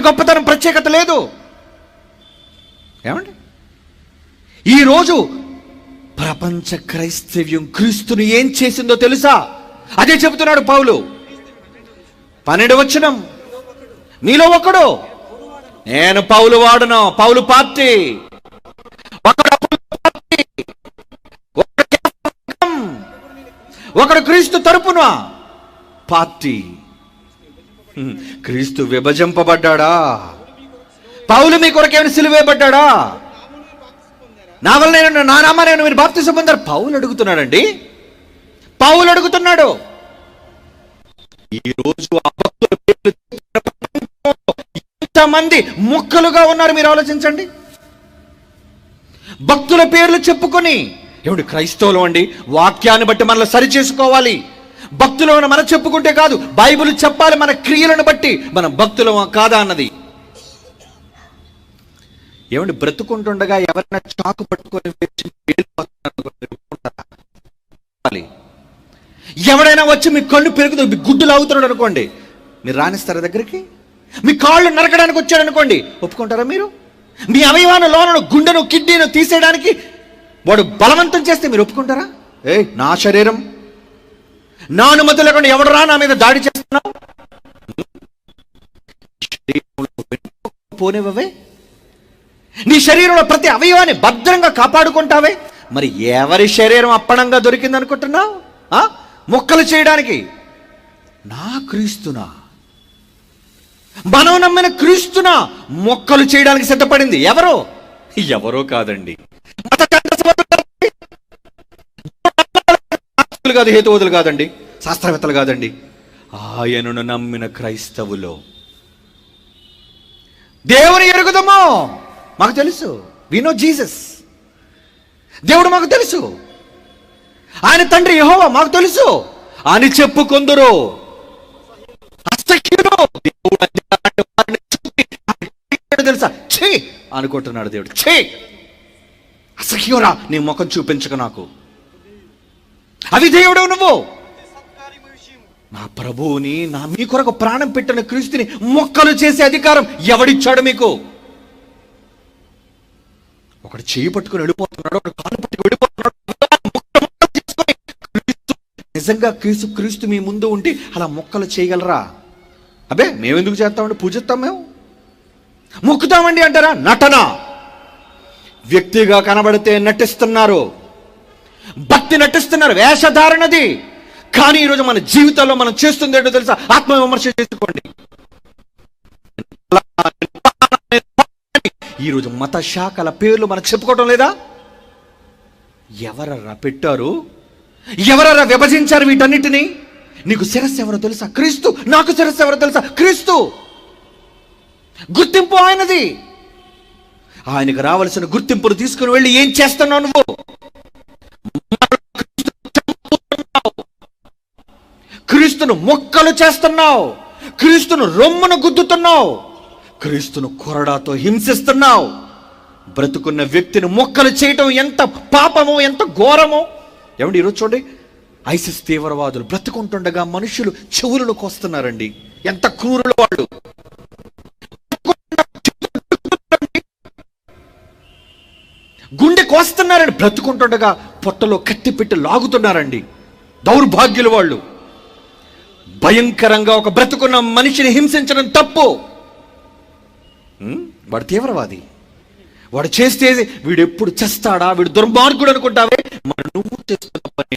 గొప్పతనం ప్రత్యేకత లేదు. ఏమండి, ఈరోజు ప్రపంచ క్రైస్తవ్యం క్రీస్తుని ఏం చేసిందో తెలుసా? అదే చెబుతున్నాడు పౌలు. 12వ వచనం, మీలో ఒకడు, నేను పౌలు వాడను, పౌలు పార్టీ, ఒకడు క్రీస్తు తరపున పార్టీ. క్రీస్తు విభజింపబడ్డా? పౌలు మీ కొరకేమైనా సిలువేయబడ్డా? నా వల్ల నేను, నా నామాన్ని మీరు బాప్తిసం పొందారు. పౌలు అడుగుతున్నాడండి, పౌలు అడుగుతున్నాడు. ఈరోజు ఎంతమంది ముక్కలుగా ఉన్నారు మీరు ఆలోచించండి. భక్తుల పేర్లు చెప్పుకొని, ఏమిటి క్రైస్తవులు అండి, వాక్యాన్ని బట్టి మనల్ని సరి చేసుకోవాలి. భక్తులు మనం చెప్పుకుంటే కాదు, బైబిల్ చెప్పాలి మన క్రియలను బట్టి మనం భక్తులు కాదా అన్నది. ఏమండి, బ్రతుకుంటుండగా ఎవరైనా చాకు పట్టుకొని ఎవడైనా వచ్చి మీ కళ్ళు పెరుగుతూ మీ గుడ్డులు అవుతున్నాడు అనుకోండి, మీరు రాణిస్తారా దగ్గరికి? మీ కాళ్ళు నరకడానికి వచ్చాడు అనుకోండి, ఒప్పుకుంటారా మీరు? మీ అవయవాన్ని లోనను, గుండెను, కిడ్నీను తీసేయడానికి వాడు బలవంతం చేస్తే మీరు ఒప్పుకుంటారా? నా శరీరం, నా అనుమతి లేకుండా ఎవడరా నా మీద దాడి చేస్తున్నావు? పోనివే, నీ శరీరంలో ప్రతి అవయవాన్ని భద్రంగా కాపాడుకుంటావే. మరి ఎవరి శరీరం అప్పణంగా దొరికింది అనుకుంటున్నావు? మొక్కలు చేయడానికి? నా క్రీస్తునా, మనం నమ్మిన క్రీస్తునా మొక్కలు చేయడానికి సిద్ధపడింది. ఎవరో ఎవరో కాదండి, కాదు, హేతువాదులు కాదండి, శాస్త్రవేత్తలు కాదండి, ఆయనను నమ్మిన క్రైస్తవులు. దేవుని ఎరుగుదమో మాకు తెలుసు, వి నో జీసస్. దేవుడు మాకు తెలుసు, ఆయన తండ్రి యెహోవా మాకు తెలుసు అని చెప్పుకొందురు. అసహ్యుడు, దేవుడు తెలుసా, ఛీ అనుకుంటున్నాడు దేవుడు. ఛీ, అసహ్యురా, నీ ముఖం చూపించక నాకు. అవి దేవుడు నువ్వు. నా ప్రభువుని, మీ కొరకు ప్రాణం పెట్టిన క్రీస్తుని మొక్కలు చేసే అధికారం ఎవడిచ్చాడు మీకు? ఒకడు చేయి పట్టుకుని వెళ్ళిపోతున్నాడు, ఒకడు కాలు పట్టుకుని వెళ్ళిపోతున్నాడు. నిజంగా క్రీస్తు మీ ముందు ఉండి అలా మొక్కలు చేయగలరా? అబ్బే, మేమెందుకు చేస్తామండి, పూజిస్తాం, మేము మొక్కుతామండి అంటారా? నటన. వ్యక్తిగా కనబడితే నటిస్తున్నారు, భక్తి నటిస్తున్నారు, వేషధారణది. కానీ ఈరోజు మన జీవితంలో మనం చేస్తుంది ఏంటో తెలుసా? ఆత్మవిమర్శ చేసుకోండి. ఈరోజు మత శాఖల పేర్లు మనం చెప్పుకోవటం లేదా? ఎవరరా పెట్టారు? ఎవరరా విభజించారు వీటన్నిటినీ? నీకు శిరస్సు ఎవరో తెలుసా? క్రీస్తు. నాకు శిరస్సు ఎవరో తెలుసా? క్రీస్తు. గుర్తింపు ఆయనది. ఆయనకు రావాల్సిన గుర్తింపును తీసుకుని వెళ్ళి ఏం చేస్తున్నావు నువ్వు? క్రీస్తును మొక్కలు చేస్తున్నావు, క్రీస్తును రొమ్మును గుద్దుతున్నావు, క్రీస్తును కొరడాతో హింసిస్తున్నావు. బ్రతుకున్న వ్యక్తిని మొక్కలు చేయటం ఎంత పాపమో, ఎంత ఘోరమో. ఏమండి, ఈరోజు చూడండి, ఐసిస్ తీవ్రవాదులు బ్రతుకుంటుండగా మనుషులు చెవులను కోస్తున్నారండి. ఎంత క్రూరులు వాళ్ళు. గుండె కోస్తున్నారండి, బ్రతుకుంటుండగా పొట్టలో కత్తి పెట్టి లాగుతున్నారండి. దౌర్భాగ్యులు వాళ్ళు. భయంకరంగా ఒక బ్రతుకున్న మనిషిని హింసించడం తప్పు. వాడు తీవ్రవాది. వాడు చేస్తే వీడు ఎప్పుడు చేస్తాడా, వీడు దుర్మార్గుడు అనుకుంటావే. మరి నువ్వు చేస్తున్న పని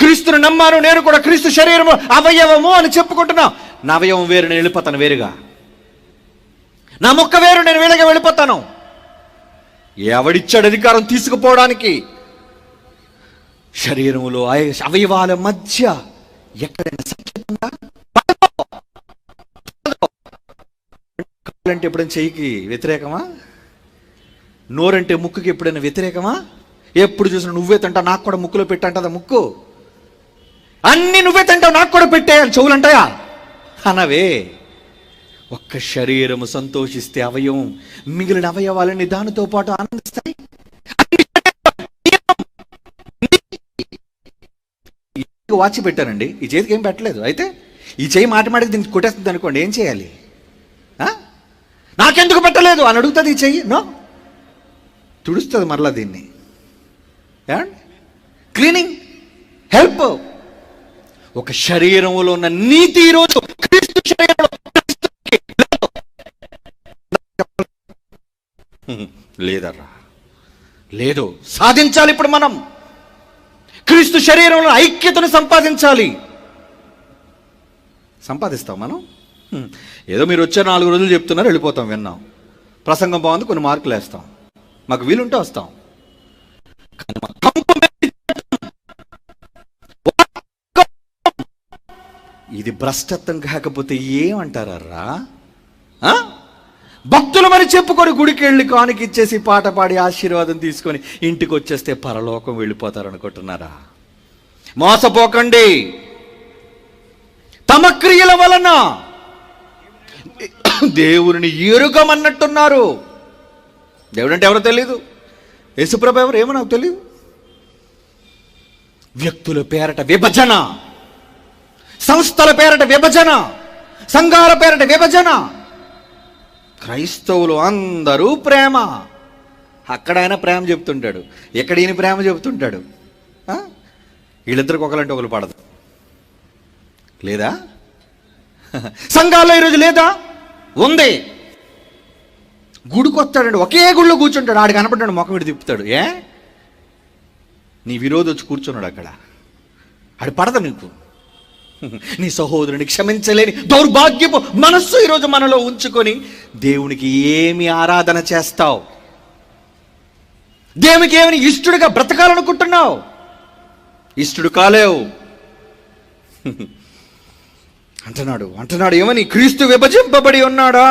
క్రీస్తుని నమ్మాను, నేను కూడా క్రీస్తు శరీరము అవయవము అని చెప్పుకుంటున్నా. నా అవయవం వేరు, నేను వెళ్ళిపోతాను వేరుగా. నా మొక్క వేరు, నేను వేరుగా వెళ్ళిపోతాను. ఎవడిచ్చాడు అధికారం తీసుకుపోవడానికి? శరీరంలో అవయవాల మధ్య ఎక్కడైనా సత్యం ఉందా? కాళ్ళంటే ఎప్పుడైనా చెయ్యికి వ్యతిరేకమా? నోరంటే ముక్కుకి ఎప్పుడైనా వ్యతిరేకమా? ఎప్పుడు చూసినా నువ్వే తింటావు, నాకు కూడా ముక్కులో పెట్టంటదా ముక్కు? అన్ని నువ్వే తింటావు, నాకు కూడా పెట్టే చెవులు అంటాయా? అనవే. ఒక్క శరీరము సంతోషిస్తే అవయవం మిగిలిన అవయవాలని దానితో పాటు ఆనందిస్తాయి. వాచి పెట్టానండి, ఈ చేతికి ఏం పెట్టలేదు. అయితే ఈ చేయి మాటికి దీనికి కొట్టేస్తుంది అనుకోండి, ఏం చేయాలి? నాకెందుకు పెట్టలేదు అని అడుగుతుంది ఈ చెయ్యి. నో, తుడుస్తుంది మరలా దీన్ని. Cleaning, help. ఒక శరీరంలో ఉన్న నీతి ఈరోజు క్రీస్తు శరీరంలో లేదర్రా, లేదు. సాధించాలి. ఇప్పుడు మనం క్రీస్తు శరీరంలో ఐక్యతను సంపాదిస్తాం మనం. ఏదో మీరు వచ్చే 4 రోజులు చెప్తున్నారు, వెళ్ళిపోతాం, విన్నాం, ప్రసంగం బాగుంది, కొన్ని మార్కులు వేస్తాం, మాకు వీలుంటే వస్తాం. ఇది భ్రష్టత్వం కాకపోతే ఏమంటారా? భక్తులు మరి చెప్పుకొని గుడికి వెళ్ళి కానుక ఇచ్చేసి పాట పాడి ఆశీర్వాదం తీసుకొని ఇంటికి వచ్చేస్తే పరలోకం వెళ్ళిపోతారు అనుకుంటున్నారా? మోసపోకండి. తమ క్రియల వలన దేవుని ఎరుగమన్నట్టున్నారు. దేవుడు అంటే ఎవరో తెలీదు, యేసుప్రభు ఎవరు ఏమో నాకు తెలియదు. వ్యక్తుల పేరట విభజన, సంస్థల పేరట విభజన, సంఘాల పేరట విభజన. క్రైస్తవులు అందరూ ప్రేమ. అక్కడ ఆయన ప్రేమ చెప్తుంటాడు, ఎక్కడ ఈయన ప్రేమ చెప్తుంటాడు. వీళ్ళిద్దరికి ఒకరంటే ఒకరు పడదు. లేదా? సంఘాల్లో ఈరోజు లేదా? ఉంది. గుడికి వస్తాడండి, ఒకే గుడిలో కూర్చుంటాడు, ఆడికి కనపడ్డాడు, ముఖం విడి తిప్పుతాడు. నీ విరోధి వచ్చి కూర్చున్నాడు అక్కడ, ఆడి పడదు నీకు. నీ సహోదరుని క్షమించలేని దౌర్భాగ్యపు మనస్సు ఈరోజు మనలో ఉంచుకొని దేవునికి ఏమి ఆరాధన చేస్తావు? దేవునికి ఏమని ఇష్టడుగా బ్రతకాలనుకుంటున్నావు? ఇష్టడు కాలేవు. అంటున్నాడు ఏమని? క్రీస్తు విభజింపబడి ఉన్నాడా?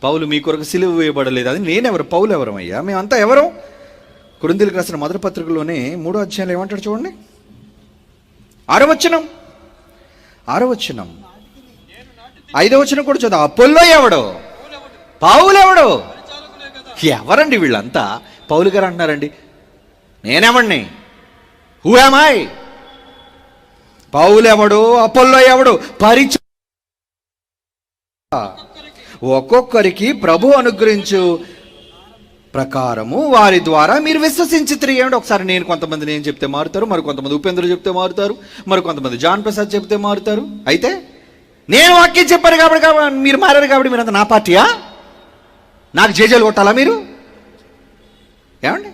పౌలు మీ కొరకు సిలువ వేయబడలేదు. అది నేనెవరు? పౌలు ఎవరమయ్యా? మేమంతా ఎవరు? కొరింథీయులకు రాసిన మొదటి పత్రికలోనే 3వ అధ్యాయంలో ఏమంటాడు చూడండి, 6వ వచనం, 5వ వచనం కూడా చదువు. అపోల్లో ఎవడు? పౌలు ఎవడు? ఎవరండి వీళ్ళంతా? పౌలు గారు అంటున్నారండి, నేనేమండి? Who am I? పౌలు ఎవడు? అపోల్లో ఎవడు? పరిచయం. ఒక్కొక్కరికి ప్రభు అనుగ్రహించు ప్రకారము వారి ద్వారా మీరు విశ్వసించి తిరిగేయండి. ఒకసారి నేను చెప్తే మారుతారు, మరి కొంతమంది ఉపేంద్ర చెప్తే మారుతారు, మరి కొంతమంది జాన్ ప్రసాద్ చెప్తే మారుతారు. అయితే నేను వాక్యం చెప్పాను కాబట్టి మీరు మారారు కాబట్టి మీరు అంతా నా పార్టీయా? నాకు జేజేలు కొట్టాలా మీరు? ఏమండి?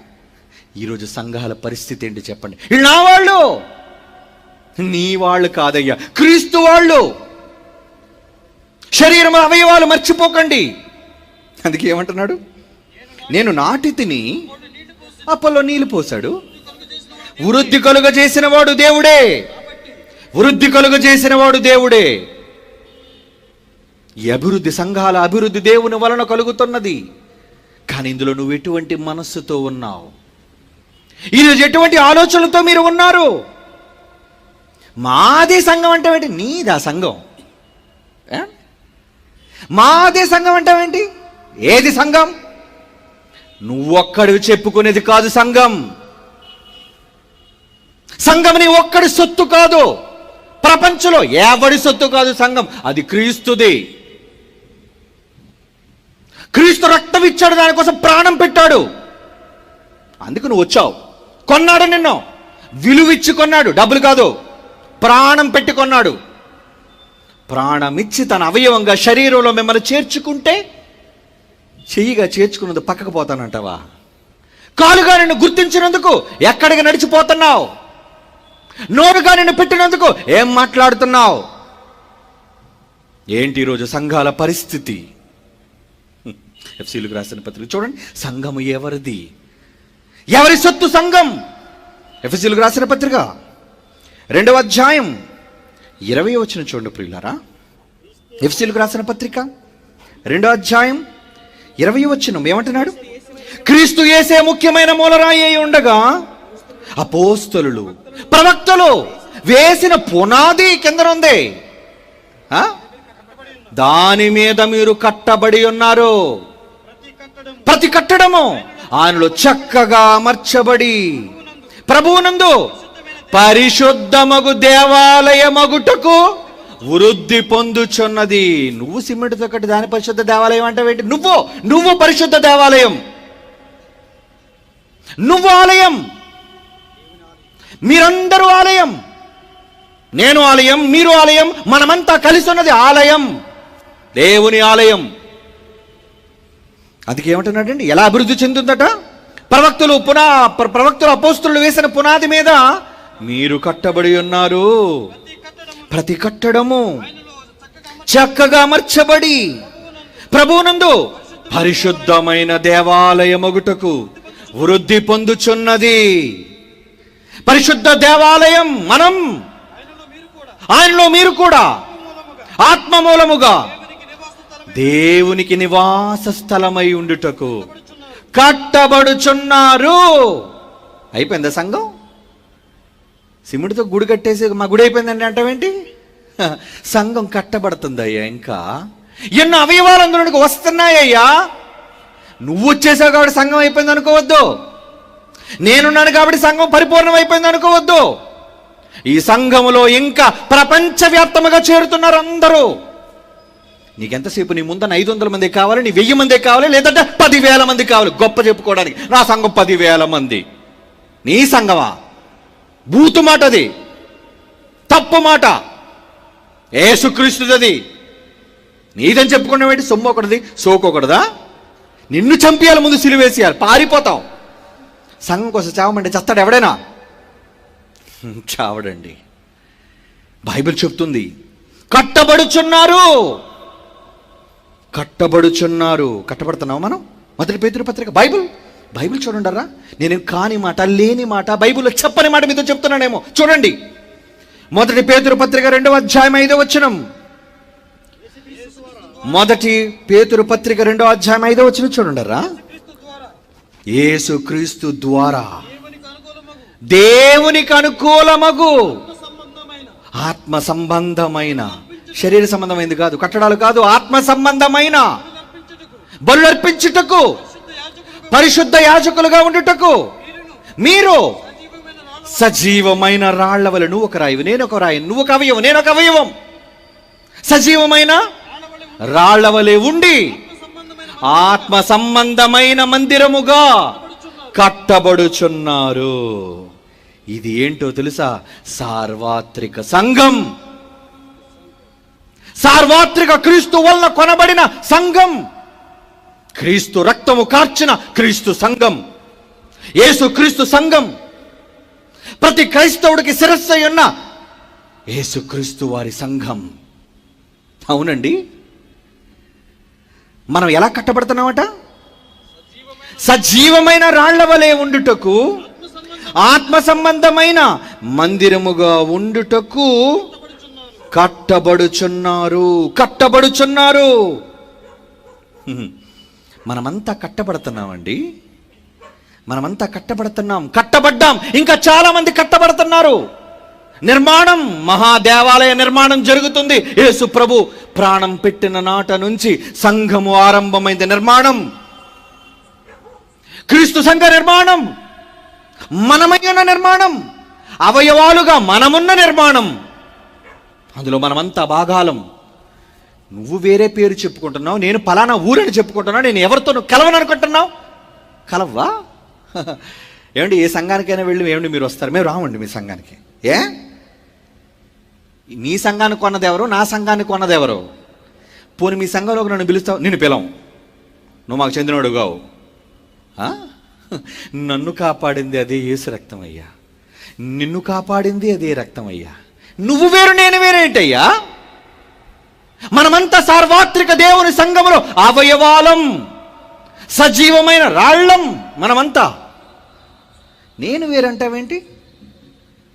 ఈరోజు సంఘాల పరిస్థితి ఏంటి చెప్పండి? వీళ్ళు నా వాళ్ళు, నీ వాళ్ళు కాదయ్యా, క్రీస్తు వాళ్ళు. శరీరం అవయవాలు మర్చిపోకండి. అందుకే ఏమంటున్నాడు? నేను నాటి తిని, అప్పల్లో నీళ్లు పోశాడు. వృద్ధి కలుగజేసిన వాడు దేవుడే. ఈ అభివృద్ధి, సంఘాల అభివృద్ధి దేవుని వలన కలుగుతున్నది. కానీ ఇందులో నువ్వు ఎటువంటి మనస్సుతో ఉన్నావు? ఈరోజు ఎటువంటి ఆలోచనలతో మీరు ఉన్నారు? మాదే సంఘం అంటావేంటి? నీదా సంఘం? మాదే సంఘం అంటావేంటి? ఏది సంఘం? నువ్వొక్కడివి చెప్పుకునేది కాదు సంఘం. సంఘం నీ ఒక్కడి సొత్తు కాదు. ప్రపంచంలో ఎవడి సొత్తు కాదు సంఘం. అది క్రీస్తుది. క్రీస్తు రక్తం ఇచ్చాడు, దానికోసం ప్రాణం పెట్టాడు. అందుకు నువ్వు వచ్చావు. కొన్నాడు, నిన్ను విలువిచ్చి కొన్నాడు, డబ్బులు కాదు, ప్రాణం పెట్టి కొన్నాడు. ప్రాణం ఇచ్చి తన అవయవంగా శరీరంలో మిమ్మల్ని చేర్చుకుంటే, చెయ్యిగా చేర్చుకున్నది పక్కకు పోతానంటావా? కాలుగా నిన్ను గుర్తించినందుకు ఎక్కడికి నడిచిపోతున్నావు? నోరుగా నిన్ను పెట్టినందుకు ఏం మాట్లాడుతున్నావు? ఏంటి ఈరోజు సంఘాల పరిస్థితి? ఎఫ్సీలకు రాసిన పత్రిక చూడండి. సంఘము ఎవరిది? ఎవరి సొత్తు సంఘం? ఎఫ్సీలకు రాసిన పత్రిక 2వ అధ్యాయం 20వ వచనం చూడండి ప్రియులారా. ఎఫ్సీలకు రాసిన పత్రిక 2వ అధ్యాయం 20వ వచనం ఏమంటున్నాడు? క్రీస్తు యేసే ముఖ్యమైన మూలరాయి అయి ఉండగా అపోస్తలులు, ప్రవక్తలు వేసిన పునాది కింద ఉంది. దాని మీద మీరు కట్టబడి ఉన్నారు. ప్రతి కట్టడము ఆయనలో చక్కగా అమర్చబడి ప్రభువునందు పరిశుద్ధమగు దేవాలయమగుటకు వృద్ధి పొందుచున్నది. నువ్వు సిమెంట్తో కట్టి దాని పరిశుద్ధ దేవాలయం అంటే ఏంటి? నువ్వు పరిశుద్ధ దేవాలయం, నువ్వు ఆలయం, మీరందరూ ఆలయం. నేను ఆలయం, మీరు ఆలయం, మనమంతా కలిసి ఉన్నది ఆలయం, దేవుని ఆలయం. అందుకే ఏమంటున్నాడండి, ఎలా అభివృద్ధి చెందుందట? ప్రవక్తలు అపోస్తలులు వేసిన పునాది మీద మీరు కట్టబడి ఉన్నారు. ప్రతి కట్టడము చక్కగా అమర్చబడి ప్రభువునందు పరిశుద్ధమైన దేవాలయమగుటకు వృద్ధి పొందుచున్నది. పరిశుద్ధ దేవాలయం మనం, ఆయనలో మీరు కూడా ఆత్మ మూలముగా దేవునికి నివాస స్థలమై ఉండుటకు కట్టబడుచున్నారు. అయిపోయిందా సంఘం? సిమెంట్తో గుడి కట్టేసి మా గుడి అయిపోయిందండి అంటావేంటి? సంఘం కట్టబడుతుందయ్యా. ఇంకా ఎన్నో అవయవాలు అందులోనికి వస్తున్నాయ్యా. నువ్వు వచ్చేసావు కాబట్టి సంఘం అయిపోయింది అనుకోవద్దు. నేనున్నాను కాబట్టి సంఘం పరిపూర్ణం అయిపోయింది అనుకోవద్దు. ఈ సంఘములో ఇంకా ప్రపంచవ్యాప్తముగా చేరుతున్నారు అందరూ. నీకెంతసేపు నీ ముందర 500 మంది కావాలి, నీ 1000 మంది కావాలి, లేదంటే 10,000 మంది కావాలి గొప్ప చెప్పుకోవడానికి. నా సంఘం 10,000 మంది. నీ సంఘమా? బూతు మాట అది, తప్పు మాట. యేసుక్రీస్తుది. నీదని చెప్పుకున్నావేంటి? సొమ్ము ఒకటిది, సోకొకటిదా? నిన్ను చంపేయాలి, ముందు సిలువేసేయాలి, పారిపోతావు. సంఘం కోసం చావమంటే చస్తాడు ఎవడైనా? చావడండి. బైబిల్ చెప్తుంది కట్టబడుచున్నారు. కట్టబడుతున్నావు మనం. మొదటి పేతురు పత్రిక, బైబిల్ చూడండిరా. నేను కాని మాట, లేని మాట, బైబిల్లో చెప్పని మాట మీతో చెప్తున్నానేమో. చూడండి, మొదటి పేతురు పత్రిక 2వ అధ్యాయం 5వ వచనం. మొదటి పేతురు పత్రిక 2వ అధ్యాయం 5వ వచనం చూడండిరా. యేసుక్రీస్తు ద్వారా దేవునికి అనుకూలమగు ఆత్మ సంబంధమైన, శరీర సంబంధమైనది కాదు, కట్టడాలు కాదు, ఆత్మ సంబంధమైన బలులర్పించుటకు పరిశుద్ధ యాజకులుగా ఉండుటకు మీరు సజీవమైన రాళ్ల వలె, నువ్వు ఒక రాయివి, నేను ఒక రాయి, నువ్వు ఒక అవయవం, నేను ఒక అవయవం, సజీవమైన రాళ్ల వలె ఉండి ఆత్మ సంబంధమైన మందిరముగా కట్టబడుచున్నారు. ఇది ఏంటో తెలుసా? సార్వత్రిక సంఘం. సార్వత్రిక క్రీస్తు వలన కొనబడిన సంఘం. క్రీస్తు రక్తము కార్చిన క్రీస్తు సంఘం, యేసు క్రీస్తు సంఘం. ప్రతి క్రైస్తవుడికి శిరస్సు ఉన్న యేసుక్రీస్తు వారి సంఘం. అవునండి. మనం ఎలా కట్టబడుతున్నామట? సజీవమైన రాళ్ల వలె ఉండుటకు, ఆత్మ సంబంధమైన మందిరముగా ఉండుటకు కట్టబడుచున్నారు. మనమంతా కట్టబడుతున్నామండి. కట్టబడ్డాం. ఇంకా చాలా మంది కట్టబడుతున్నారు. నిర్మాణం, మహాదేవాలయ నిర్మాణం జరుగుతుంది. యేసు ప్రభు ప్రాణం పెట్టిన నాట నుంచి సంఘము ఆరంభమైంది. నిర్మాణం, క్రీస్తు సంఘ నిర్మాణం, మనమైన నిర్మాణం, అవయవాలుగా మనమున్న నిర్మాణం. అందులో మనమంతా భాగాలం. నువ్వు వేరే పేరు చెప్పుకుంటున్నావు, నేను పలానా ఊరని చెప్పుకుంటున్నావు, నేను ఎవరితో కలవను అనుకుంటున్నావు. కలవ్వా? ఏమండి, ఏ సంఘానికైనా వెళ్ళి ఏమండి మీరు వస్తారు, మేము రామండి మీ సంఘానికి. నీ సంఘానికి కొన్నది ఎవరు, నా సంఘానికి కొన్నది ఎవరు? పోనీ మీ సంఘంలోకి నన్ను పిలుస్తావు, నిన్ను పిలవం, నువ్వు మాకు చెందినోడు కావు. నన్ను కాపాడింది అదే యేసు రక్తం అయ్యా, నిన్ను కాపాడింది అదే రక్తం అయ్యా. నువ్వు వేరు, నేను వేరేంటయ్యా? మనమంతా సార్వత్రిక దేవుని సంఘములో అవయవాలం, సజీవమైన రాళ్ళం మనమంతా. నేను వేరంటావేంటి?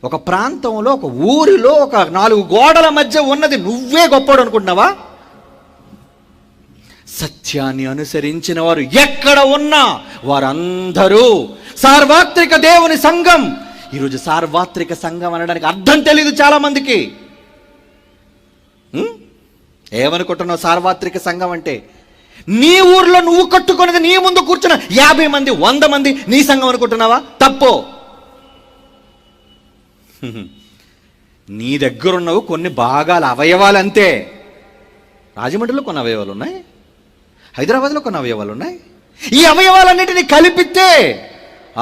ఒక ప్రాంతంలో, ఒక ఊరిలో, ఒక 4 గోడల మధ్య ఉన్నది నువ్వే గొప్పడు అనుకుంటున్నావా? సత్యాన్ని అనుసరించిన వారు ఎక్కడ ఉన్నా వారందరూ సార్వత్రిక దేవుని సంఘం. ఈరోజు సార్వత్రిక సంఘం అనడానికి అర్థం తెలియదు చాలా మందికి. ఏమనుకుంటున్నావు సార్వత్రిక సంఘం అంటే? నీ ఊర్లో నువ్వు కట్టుకున్నది నీ ముందు కూర్చున్న 50 మంది 100 మంది నీ సంఘం అనుకుంటున్నావా? తప్పు. నీ దగ్గరున్నవి కొన్ని భాగాలు, అవయవాలు అంతే. రాజమండ్రిలో కొన్ని అవయవాలు ఉన్నాయి, హైదరాబాద్లో కొన్ని అవయవాలు ఉన్నాయి. ఈ అవయవాలన్నిటినీ కలిపితే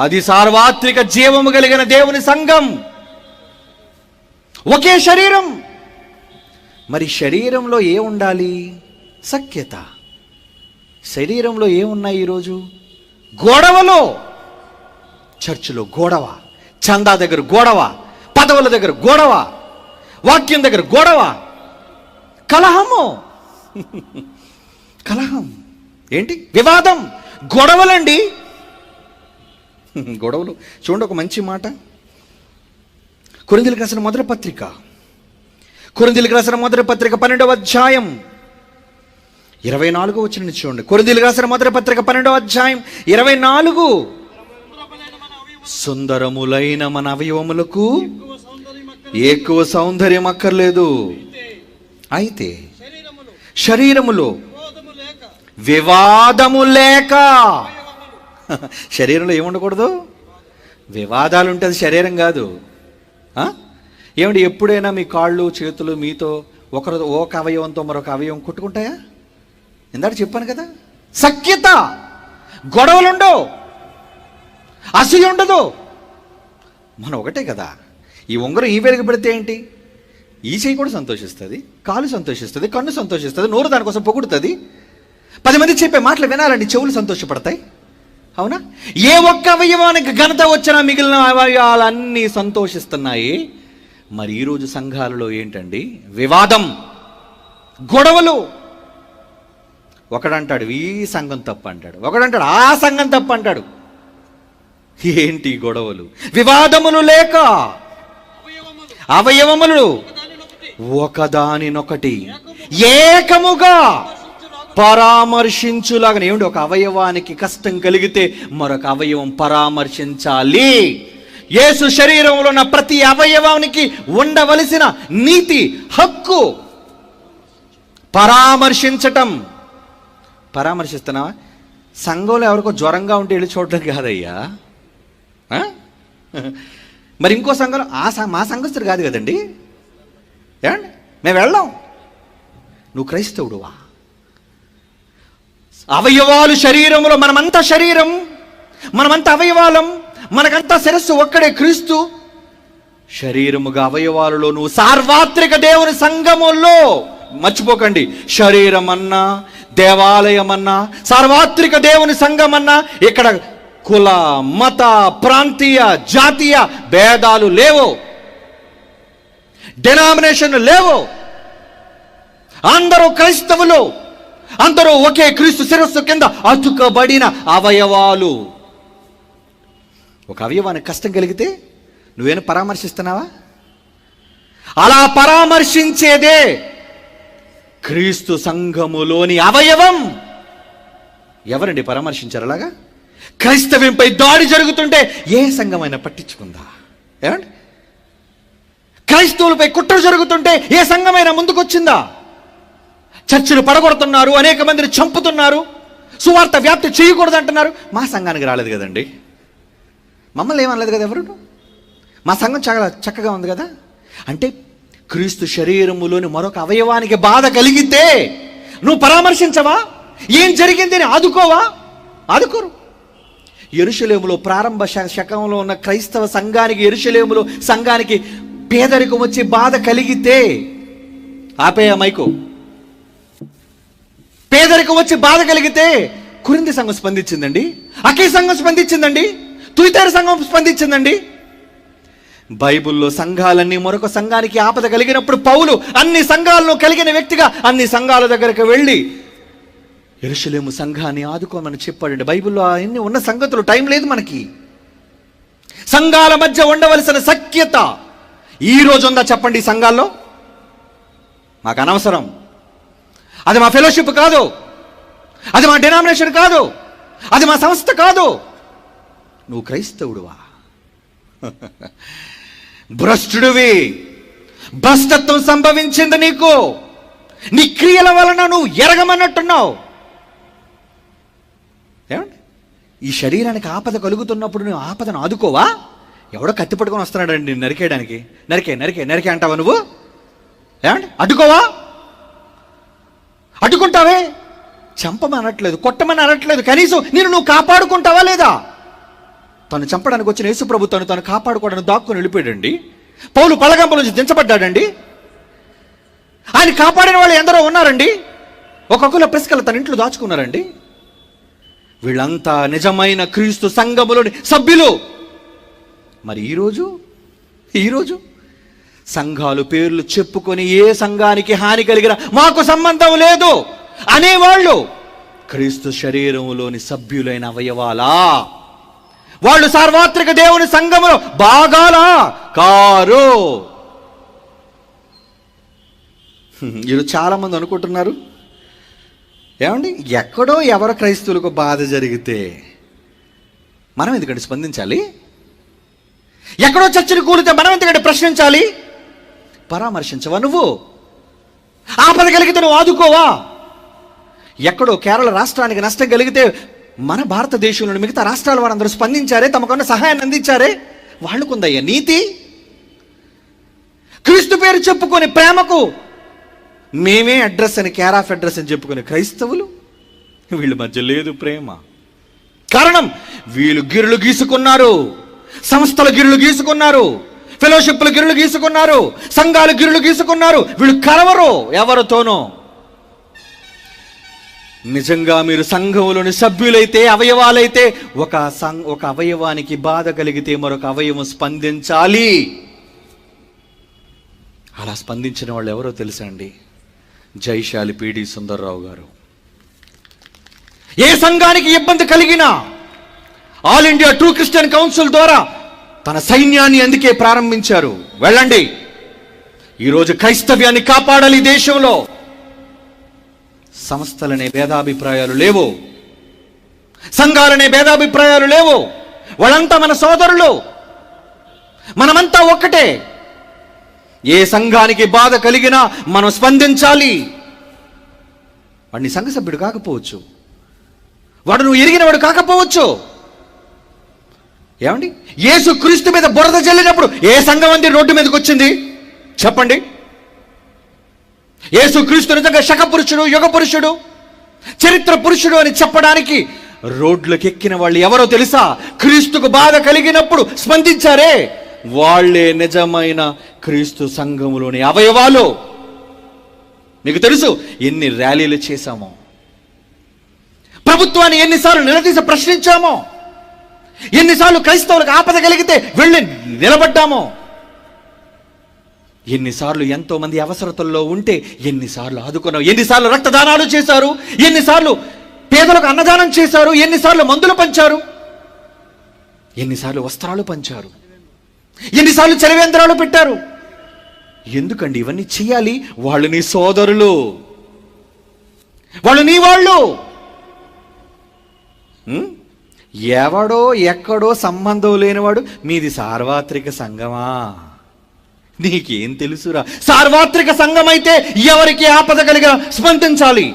అది సార్వత్రిక జీవము కలిగిన దేవుని సంఘం, ఒకే శరీరం. మరి శరీరంలో ఏముండాలి? సఖ్యత. శరీరంలో ఏమున్నాయి ఈరోజు? గొడవలు. చర్చిలో గొడవ, చందా దగ్గర గొడవ, పదవుల దగ్గర గొడవ, వాక్యం దగ్గర గొడవ, కలహము. కలహం ఏంటి? వివాదం, గొడవలండి. గొడవలు. చూడండి ఒక మంచి మాట, కొరింథీయులకు రాసిన మొదటి పత్రిక, కొరింథీయులకు రాసిన మొదటి పత్రిక 12వ అధ్యాయం 24 వచనం చూడండి. కొరింథీయులకు రాసిన మొదటి పత్రిక 12వ అధ్యాయం 24. సుందరములైన మన అవయవములకు ఎక్కువ సౌందర్యం అక్కర్లేదు, అయితే శరీరములో వివాదము లేక. శరీరంలో ఏముండకూడదు? వివాదాలు ఉంటే అది శరీరం కాదు. ఏమండి, ఎప్పుడైనా మీ కాళ్ళు చేతులు మీతో ఒక అవయవంతో మరొక అవయవం కొట్టుకుంటాయా? ఇందాక చెప్పాను కదా, సఖ్యత. గొడవలు ఉండవు, అసూయ ఉండదు. మనం ఒకటే కదా. ఈ ఉంగరం ఈ వేలికి పెడితే ఏంటి? ఈ చెయ్యి కూడా సంతోషిస్తుంది, కాలు సంతోషిస్తుంది, కన్ను సంతోషిస్తుంది, నోరు దానికోసం పొగుడుతుంది. 10 మంది చెప్పే మాటలు వినాలండి, చెవులు సంతోషపడతాయి. అవునా? ఏ ఒక్క అవయవానికి ఘనత వచ్చినా మిగిలిన అవయవాలన్నీ సంతోషిస్తున్నాయి. మరి ఈరోజు సంఘాలలో ఏంటండి? వివాదం, గొడవలు. ఒకడంటాడు ఈ సంఘం తప్పు అంటాడు, ఒకడంటాడు ఆ సంఘం తప్పు అంటాడు. ఏంటి గొడవలు? వివాదములు లేక అవయవములు ఒకదానినొకటి ఏకముగా పరామర్శించులాగా. ఏమిటి? ఒక అవయవానికి కష్టం కలిగితే మరొక అవయవం పరామర్శించాలి. యేసు శరీరంలో ఉన్న ప్రతి అవయవానికి ఉండవలసిన నీతి, హక్కు పరామర్శించటం. పరామర్శిస్తున్నావా? సంఘంలో ఎవరికో జ్వరంగా ఉంటే వెళ్ళి చూడటం కాదయ్యా. మరి ఇంకో సంఘంలో మా సంఘస్థుడు కాదు కదండి, ఏమండి మేము వెళ్ళాం. నువ్వు క్రైస్తవుడువా? అవయవాలు శరీరంలో, మనమంతా శరీరం, మనమంతా అవయవాలం, మనకంతా శిరస్సు ఒక్కడే క్రీస్తు. శరీరముగా అవయవాలలో నువ్వు సార్వత్రిక దేవుని సంఘములో, మర్చిపోకండి, శరీరం అన్నా దేవాలయం అన్నా సార్వత్రిక దేవుని సంఘం అన్నా ఇక్కడ కుల, మత, ప్రాంతీయ, జాతీయ భేదాలు లేవు, డెనామినేషన్ లేవు. అందరూ క్రైస్తవులు, అందరూ ఒకే క్రీస్తు శిరస్సు కింద అతుకబడిన అవయవాలు. ఒక అవయవానికి కష్టం కలిగితే నువ్వేనా పరామర్శిస్తున్నావా? అలా పరామర్శించేదే క్రీస్తు సంఘములోని అవయవం. ఎవరండి పరామర్శించారు అలాగా? క్రైస్తవ్యంపై దాడి జరుగుతుంటే ఏ సంఘమైనా పట్టించుకుందా? ఏమండి? క్రైస్తవులపై కుట్ర జరుగుతుంటే ఏ సంఘమైనా ముందుకొచ్చిందా? చర్చిలు పడగొడుతున్నారు, అనేక మందిని చంపుతున్నారు, సువార్త వ్యాప్తి చేయకూడదు అంటున్నారు. మా సంఘానికి రాలేదు కదండి, మమ్మల్ని ఏమనలేదు కదా ఎవరు. మా సంఘం చాలా చక్కగా ఉంది కదా. అంటే క్రీస్తు శరీరములోని మరొక అవయవానికి బాధ కలిగితే నువ్వు పరామర్శించవా? ఏం జరిగింది అని ఆదుకోవా? ఆదుకోరు. యెరూషలేములో ప్రారంభ శకంలో ఉన్న క్రైస్తవ సంఘానికి, యెరూషలేములో సంఘానికి పేదరికం వచ్చి బాధ కలిగితే, ఆపేయ మైకు, పేదరికం వచ్చి బాధ కలిగితే కొరింథీ సంఘం స్పందించిందండి, అకీ సంఘం స్పందించిందండి, తుయితైర సంఘం స్పందించిందండి. బైబిల్లో సంఘాలన్నీ మరొక సంఘానికి ఆపద కలిగినప్పుడు పౌలు అన్ని సంఘాలను కలిగిన వ్యక్తిగా అన్ని సంఘాల దగ్గరకు వెళ్ళి యెరూషలేము సంఘాన్ని ఆదుకోమని చెప్పాడండి. బైబిల్లో అన్ని ఉన్న సంగతులు, టైం లేదు మనకి. సంఘాల మధ్య ఉండవలసిన సఖ్యత ఈ రోజు ఉందా చెప్పండి? ఈ సంఘాల్లో మాకు అనవసరం, అది మా ఫెలోషిప్ కాదు, అది మా డినామినేషన్ కాదు, అది మా సంస్థ కాదు. నువ్వు క్రైస్తవుడువా? భ్రష్టుడివి, భ్రష్టత్వం సంభవించింది నీకు. నీ క్రియల వలన నువ్వు ఎరగమన్నట్టున్నావు. ఏమండి, ఈ శరీరానికి ఆపద కలుగుతున్నప్పుడు నువ్వు ఆపదను ఆదుకోవా? ఎవడో కత్తి పట్టుకొని వస్తున్నాడండి నరికేయడానికి, నరికే అంటావా నువ్వు? ఏమండి, అడ్డుకోవా? అడ్డుకుంటావే. చంపమని అనట్లేదు, కొట్టమని అనట్లేదు, కనీసం నువ్వు కాపాడుకుంటావా లేదా? తను చంపడానికి వచ్చిన యేసు ప్రభు తను కాపాడుకోవడానికి దాక్కుని వెళ్ళిపోయాడండి. పౌలు పలగంపల నుంచి దించబడ్డాడండి. ఆయన కాపాడిన వాళ్ళు ఎందరో ఉన్నారండి. ఒక్కొక్కరు పిస్కలు తన ఇంట్లో దాచుకున్నారండి. వీళ్ళంతా నిజమైన క్రీస్తు సంఘములోని సభ్యులు. మరి ఈరోజు సంఘాలు పేర్లు చెప్పుకొని ఏ సంఘానికి హాని కలిగిన మాకు సంబంధం లేదు అనేవాళ్ళు క్రీస్తు శరీరములోని సభ్యులైన అవయవాలా? వాళ్ళు సార్వత్రిక దేవుని సంఘములో భాగాలా? కారు. ఈరోజు చాలా మంది అనుకుంటున్నారు, ఏమండి, ఎక్కడో ఎవరో క్రైస్తవులకు బాధ జరిగితే మనం ఎందుకంటే స్పందించాలి? ఎక్కడో చర్చలు కూలితే మనం ఎందుకంటే ప్రశ్నించాలి? పరామర్శించవా నువ్వు? ఆపద కలిగితే నువ్వు ఆదుకోవా? ఎక్కడో కేరళ రాష్ట్రానికి నష్టం కలిగితే మన భారతదేశంలోని మిగతా రాష్ట్రాల వారందరూ స్పందించారే, తమకున్న సహాయాన్ని అందించారే. వాళ్ళకుందయ్యా నీతి. క్రీస్తు పేరు చెప్పుకొని ప్రేమకు మేమే అడ్రస్ అని, కేర్ ఆఫ్ అడ్రస్ అని చెప్పుకునే క్రైస్తవులు, వీళ్ళ మధ్య లేదు ప్రేమ. కారణం, వీళ్ళు గిరులు గీసుకున్నారు, సంస్థల గిరులు గీసుకున్నారు, ఫెలోషిప్ల గిరులు గీసుకున్నారు, సంఘాల గిరులు గీసుకున్నారు. వీళ్ళు కలవరు ఎవరితోనో. నిజంగా మీరు సంఘంలోని సభ్యులైతే, అవయవాలైతే, ఒక అవయవానికి బాధ కలిగితే మరొక అవయవం స్పందించాలి. అలా స్పందించిన వాళ్ళు ఎవరో తెలుసా అండి? జైశాలి పిడి సుందర్రావు గారు. ఏ సంఘానికి ఇబ్బంది కలిగినా all India true Christian council ద్వారా తన సైన్యాన్ని అందుకే ప్రారంభించారు. వెళ్ళండి, ఈరోజు క్రైస్తవ్యాన్ని కాపాడాలి. దేశంలో సంస్థలనే భేదాభిప్రాయాలు లేవు, సంఘాలనే భేదాభిప్రాయాలు లేవు. వాళ్ళంతా మన సోదరులు, మనమంతా ఒక్కటే. ఏ సంఘానికి బాధ కలిగినా మనం స్పందించాలి. వాడిని సంఘ సభ్యుడు కాకపోవచ్చు, వాడు నువ్వు ఎరిగినవాడు కాకపోవచ్చు. ఏమండి, యేసు క్రీస్తు మీద బురద జల్లినప్పుడు ఏ సంఘం అంది రోడ్డు మీదకి వచ్చింది చెప్పండి? యేసు క్రీస్తు నిజంగా శక పురుషుడు, యుగ పురుషుడు, చరిత్ర పురుషుడు అని చెప్పడానికి రోడ్లకు ఎక్కిన వాళ్ళు ఎవరో తెలుసా? క్రీస్తుకు బాధ కలిగినప్పుడు స్పందించారే వాళ్ళే నిజమైన క్రీస్తు సంఘములోని అవయవాలు. మీకు తెలుసు ఎన్ని ర్యాలీలు చేశామో, ప్రభుత్వాన్ని ఎన్నిసార్లు నిలదీసి ప్రశ్నించామో, ఎన్నిసార్లు క్రైస్తవులకు ఆపద కలిగితే వెళ్ళి నిలబడ్డామో, ఎన్నిసార్లు ఎంతో మంది అవసరతల్లో ఉంటే ఎన్నిసార్లు ఆదుకున్నాం, ఎన్నిసార్లు రక్తదానాలు చేశారు, ఎన్నిసార్లు పేదలకు అన్నదానం చేశారు, ఎన్నిసార్లు మందులు పంచారు, ఎన్నిసార్లు వస్త్రాలు పంచారు, ఎన్నిసార్లు చలివేంద్రాలు పెట్టారు. ఎందుకండి ఇవన్నీ చెయ్యాలి? వాళ్ళు నీ సోదరులు, వాళ్ళు నీ వాళ్ళు. ఎవడో ఎక్కడో సంబంధం లేనివాడు మీది సార్వత్రిక సంఘమా? నీకేం తెలుసురా? సార్వత్రిక సంఘం అయితే ఎవరికి ఆపద కలిగా స్పందించాలి.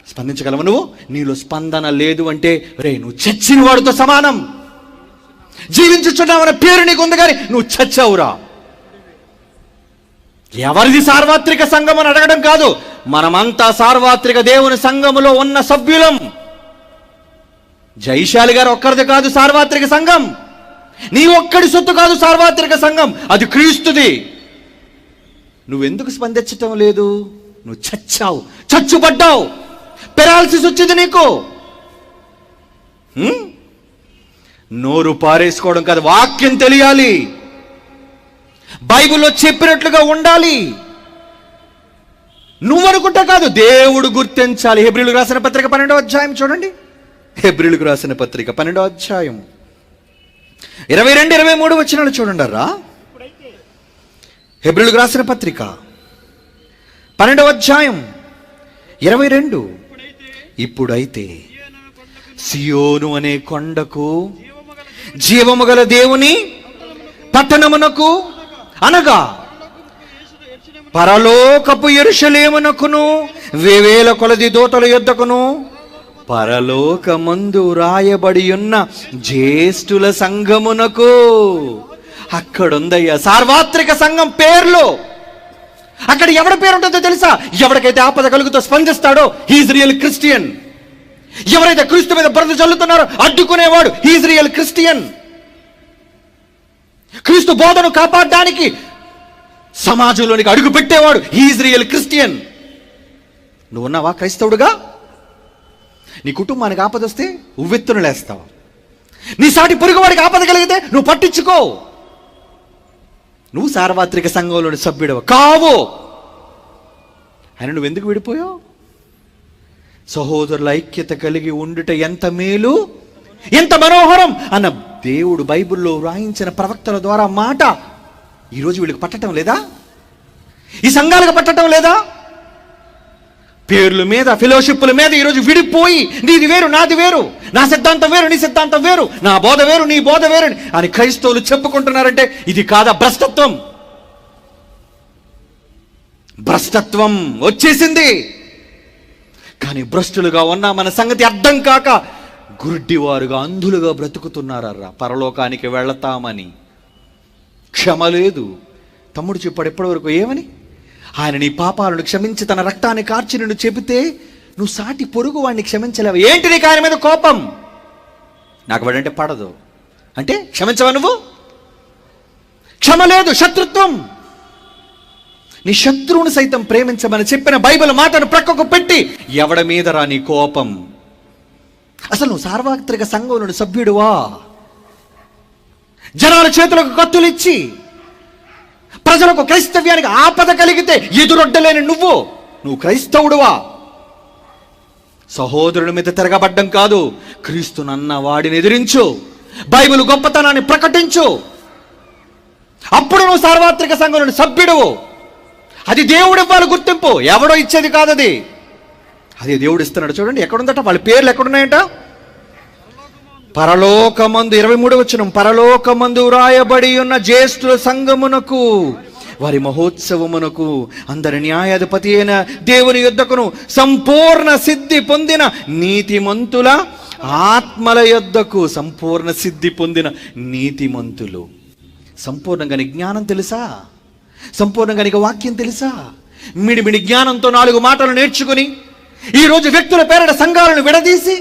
స్పందించగలవు నువ్వు? నీలో స్పందన లేదు అంటే రే నువ్వు చచ్చిన వాడితో సమానం. జీవించుచున్నావన్న పేరు నీకు ఉంది కానీ నువ్వు చచ్చావురా. ఎవరిది సార్వత్రిక సంఘం అని అడగడం కాదు, మనమంతా సార్వత్రిక దేవుని సంఘములో ఉన్న సభ్యులం. జైశాలి గారు ఒక్కరిది కాదు సార్వత్రిక సంఘం, నీ ఒక్కడి సొత్తు కాదు సార్వత్రిక సంఘం, అది క్రీస్తుది. నువ్వెందుకు స్పందించటం లేదు? నువ్వు చచ్చావు, చచ్చుపడ్డావు, పెరాలసిస్ వచ్చింది నీకు. నోరు పారేసుకోవడం కాదు, వాక్యం తెలియాలి, బైబిల్లో చెప్పినట్లుగా ఉండాలి. నువ్వు అనుకుంటా కాదు, దేవుడు గుర్తించాలి. హెబ్రీయులకు రాసిన పత్రిక 12వ అధ్యాయం చూడండి. హెబ్రీయులకు రాసిన పత్రిక 12వ అధ్యాయం 22-23 వచనాలు చూడండి రా. హెబ్రీయులకు రాసిన పత్రిక 12వ అధ్యాయం 22. ఇప్పుడైతే సియోను అనే కొండకు, జీవము గల దేవుని పట్టణమునకు, అనగా పరలోకపు యెరూషలేమునకును వేవేల కొలది దూతల యొద్దకును పరలోకమందు రాయబడి ఉన్న జ్యేష్ఠుల సంఘమునకు. అక్కడుందయ్యా సార్వత్రిక సంఘం పేర్లు. అక్కడ ఎవడి పేరు ఉంటుందో తెలుసా? ఎవరికైతే ఆపద కలుగుతో స్పందిస్తాడో హీజ్ రియల్ క్రిస్టియన్. ఎవరైతే క్రీస్తు మీద బురద చల్లుతున్నారో అడ్డుకునేవాడు హీజ్ రియల్ క్రిస్టియన్. క్రీస్తు బోధను కాపాడడానికి సమాజంలోనికి అడుగు పెట్టేవాడు హీజ్ రియల్ క్రిస్టియన్. నువ్వు ఉన్నావా క్రైస్తవుడుగా? నీ కుటుంబానికి ఆపద వస్తే ఉవ్వెత్తున లేస్తావు. నీ సాటి పొరుగువాడికి ఆపద కలిగితే నువ్వు పట్టించుకో. నువ్వు సార్వత్రిక సంఘంలోని సభ్యుడవు కావు. ఆయన నువ్వు ఎందుకు విడిపోయావు? సహోదరుల ఐక్యత కలిగి ఉండుట ఎంత మేలు, ఎంత మనోహరం అన్న దేవుడు బైబిల్లో వ్రాయించిన ప్రవక్తల ద్వారా మాట ఈరోజు వీళ్ళకి పట్టడం లేదా? ఈ సంఘాలకు పట్టడం లేదా? పేర్ల మీద, ఫెలోషిప్ల మీద ఈరోజు విడిపోయి నీది వేరు నాది వేరు, నా సిద్ధాంతం వేరు నీ సిద్ధాంతం వేరు, నా బోధ వేరు నీ బోధ వేరు అని క్రైస్తవులు చెప్పుకుంటున్నారంటే ఇది కాదా భ్రష్టత్వం? భ్రష్టత్వం వచ్చేసింది. కానీ భ్రష్టులుగా ఉన్న మన సంగతి అర్థం కాక గుడ్డివారుగా అంధులుగా బ్రతుకుతున్నారా. పరలోకానికి వెళతామని క్షమ లేదు. తమ్ముడు చెప్పాడు ఎప్పటి వరకు ఏమని? ఆయన నీ పాపాలను క్షమించి తన రక్తాన్ని కార్చి నిన్ను చెబితే నువ్వు సాటి పొరుగు వాడిని క్షమించలేవు. ఏంటి నీకు ఆయన మీద కోపం? నాకు వాడంటే పడదు అంటే క్షమించవా నువ్వు? క్షమ లేదు, శత్రుత్వం. నీ శత్రువును సైతం ప్రేమించమని చెప్పిన బైబిల్ మాటను ప్రక్కకు పెట్టి ఎవడ మీద రా నీ కోపం? అసలు నువ్వు సార్వత్రిక సంఘంలోని సభ్యుడువా? జనాల చేతులకు కత్తులు ఇచ్చి ప్రజలకు క్రైస్తవ్యానికి ఆపద కలిగితే ఎదురొడ్డలేని నువ్వు క్రైస్తవుడువా? సహోదరుడి మీద తిరగబడ్డం కాదు, క్రీస్తునన్న వాడిని ఎదిరించు, బైబిల్ గొప్పతనాన్ని ప్రకటించు. అప్పుడు నువ్వు సార్వత్రిక సంఘంలోని సభ్యుడువు. అది దేవుడు ఇవ్వాలి గుర్తింపు, ఎవడో ఇచ్చేది కాదు. అది దేవుడు ఇస్తున్నాడు. చూడండి ఎక్కడుందట, వాళ్ళ పేర్లు ఎక్కడున్నాయంట? పరలోకమందు 23వ వచనం, పరలోకమందు రాయబడి ఉన్న జ్యేష్ఠుల సంఘమునకు వారి మహోత్సవమునకు అందరి న్యాయాధిపతి అయిన దేవుని యొద్దకును సంపూర్ణ సిద్ధి పొందిన నీతిమంతుల ఆత్మల యొద్దకు. సంపూర్ణ సిద్ధి పొందిన నీతిమంతులు. సంపూర్ణంగా నీ జ్ఞానం తెలుసా? సంపూర్ణంగా నీకు వాక్యం తెలుసా? మిడిమిడి జ్ఞానంతో 4 మాటలు నేర్చుకుని ఈరోజు వ్యక్తుల పేరిట సంఘాలను విడదీసి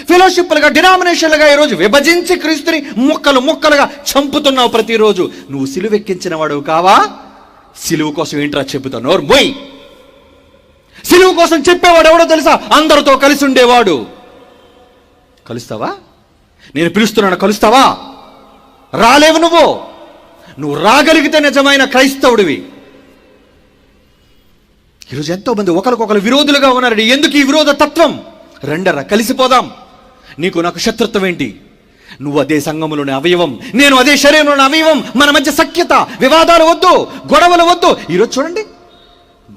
ఫెలోషిప్లుగా, డినామినేషన్లుగా ఈరోజు విభజించి క్రీస్తుని ముక్కలుగా చంపుతున్నావు ప్రతిరోజు. నువ్వు సిలువెక్కించిన వాడు కావా? సిలువు కోసం ఏంట్రా చెబుతావు? నోరు మొయ్. సిలువు కోసం చెప్పేవాడు ఎవడో తెలుసా? అందరితో కలిసి ఉండేవాడు. కలుస్తావా? నేను పిలుస్తున్నాను, కలుస్తావా? రాలేవు. నువ్వు రాగలిగితే నిజమైన క్రైస్తవుడివి. ఈరోజు ఎంతో మంది ఒకరికొకరు విరోధులుగా ఉన్నారు. ఎందుకు ఈ విరోధ తత్వం? రెండరా కలిసిపోదాం. నీకు నాకు శత్రుత్వం ఏంటి? నువ్వు అదే సంఘములోని అవయవం, నేను అదే శరీరంలోని అవయవం. మన మధ్య సఖ్యత, వివాదాలు వద్దు, గొడవలు వద్దు. ఈరోజు చూడండి,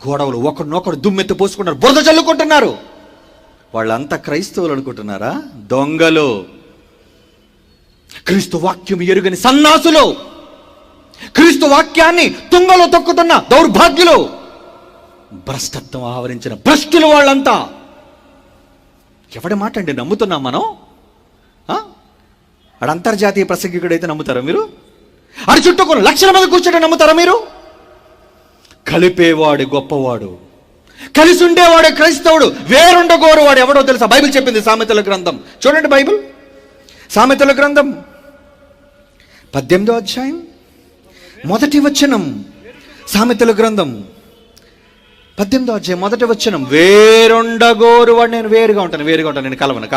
గొడవలు, ఒకరినొకరు దుమ్మెత్తి పోసుకుంటారు, బురద చల్లుకుంటున్నారు. వాళ్ళంతా క్రైస్తవులు అనుకుంటున్నారా? దొంగలు, క్రీస్తు వాక్యం ఎరుగని సన్నాసులు, క్రీస్తు వాక్యాన్ని తుంగలో తొక్కుతున్న దౌర్భాగ్యులు, భ్రష్టత్వం ఆవరించిన భ్రష్టులు వాళ్ళంతా. ఎవడి మాట అండి నమ్ముతున్నాం మనం? ఆడ అంతర్జాతీయ ప్రసంగికుడైతే నమ్ముతారా మీరు? ఆడ చుట్టూ లక్షల మంది కూర్చోటం నమ్ముతారా మీరు? కలిపేవాడు గొప్పవాడు, కలిసి ఉండేవాడు క్రైస్తవుడు, వేరుండగోరు వాడు ఎవడో తెలుసా? బైబిల్ చెప్పింది సామెతల గ్రంథం. చూడండి బైబిల్, సామెతల గ్రంథం 18వ అధ్యాయం 1వ వచనం. సామెతల గ్రంథం 18వ అధ్యాయం 1వ వచనం. వేరుండగోరు వాడు, నేను వేరుగా ఉంటాను, నేను కలవను.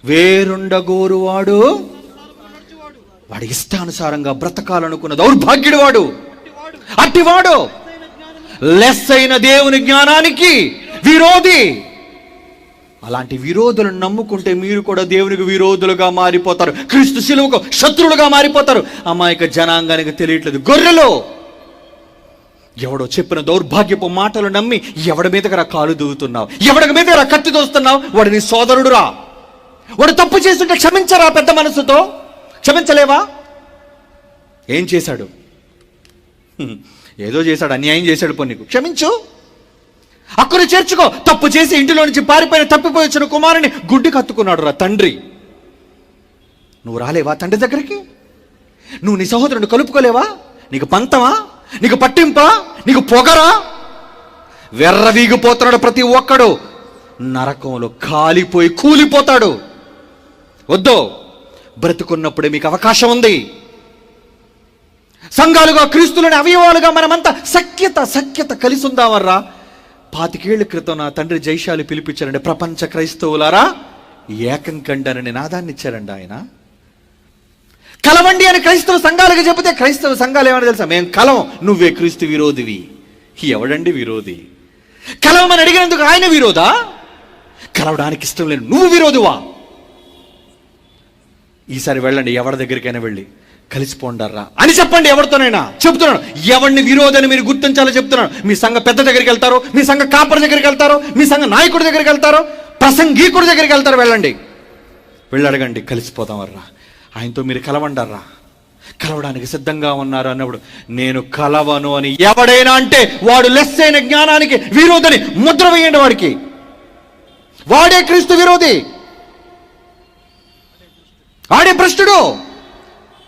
వేరుండగోరు వాడు వాడి ఇష్టానుసారంగా బ్రతకాలనుకున్న దౌర్భాగ్యుడు వాడు, అట్టివాడు లెస్ అయిన దేవుని జ్ఞానానికి విరోధి. అలాంటి విరోధులను నమ్ముకుంటే మీరు కూడా దేవునికి విరోధులుగా మారిపోతారు, క్రీస్తు శిలువకు శత్రువులుగా మారిపోతారు. అమాయక జనాంగానికి తెలియట్లేదు. గొర్రెలు ఎవడో చెప్పిన దౌర్భాగ్యపు మాటలు నమ్మి ఎవడి మీదకి రా కాలు దూగుతున్నావు, ఎవడి మీద రా కత్తి దోస్తున్నావు? వాడు నీ సోదరుడురా. వాడు తప్పు చేస్తుంటే క్షమించరా? పెద్ద మనసుతో క్షమించలేవా? ఏం చేశాడు? ఏదో చేశాడు, అన్యాయం చేశాడు, పో నీకు క్షమించు, అక్కడే చేర్చుకో. తప్పు చేసి ఇంటిలో నుంచి పారిపోయిన తప్పిపోయి వచ్చిన కుమారుని గుడ్డి కత్తుకున్నాడు రా తండ్రి. నువ్వు రాలేవా తండ్రి దగ్గరికి? నువ్వు నీ సహోదరుని కలుపుకోలేవా? నీకు పంతమా? నీకు పట్టింపా? నీకు పొగరా? వెర్రవీగిపోతున్నాడు ప్రతి ఒక్కడు, నరకంలో కాలిపోయి కూలిపోతాడు. వద్దు, బ్రతుకున్నప్పుడే మీకు అవకాశం ఉంది. సంఘాలుగా, క్రీస్తులోని అవయవాలుగా మనమంతా సఖ్యత కలిసి ఉందామర్రా. 25 ఏళ్ల క్రితం నా తండ్రి జైశాలి పిలిపించారండి, ప్రపంచ క్రైస్తవులారా ఏకం కండి అని నినాదాన్ని ఇచ్చారండి ఆయన. కలవండి అని క్రైస్తవ సంఘాలుగా చెబితే క్రైస్తవ సంఘాలు ఏమని తెలుసా? మేము కలవం, నువ్వే క్రీస్తు విరోధివి. ఎవడండి విరోధి? కలవమని అడిగినందుకు ఆయన విరోధా? కలవడానికి ఇష్టం లేదు నువ్వు విరోధువా? ఈసారి వెళ్ళండి, ఎవరి దగ్గరికైనా వెళ్ళి కలిసిపోండారా అని చెప్పండి. ఎవరితోనైనా చెప్తున్నాను, ఎవరిని విరోధని మీరు గుర్తించాలో చెప్తున్నాను. మీ సంఘ పెద్ద దగ్గరికి వెళ్తారో, మీ సంఘ కాపరి దగ్గరికి వెళ్తారో, మీ సంఘ నాయకుడి దగ్గరికి వెళ్తారో, ప్రసంగీకుడి దగ్గరికి వెళ్తారో, వెళ్ళండి, వెళ్ళి అడగండి, కలిసిపోతాం వర్రా, ఆయనతో మీరు కలవండారా, కలవడానికి సిద్ధంగా ఉన్నారు అన్నప్పుడు నేను కలవను అని ఎవడైనా అంటే వాడు లెస్ అయిన జ్ఞానానికి విరోధని ముద్ర వేయండి. వాడికి, వాడే క్రీస్తు విరోధి, ఆడే భ్రష్టుడు.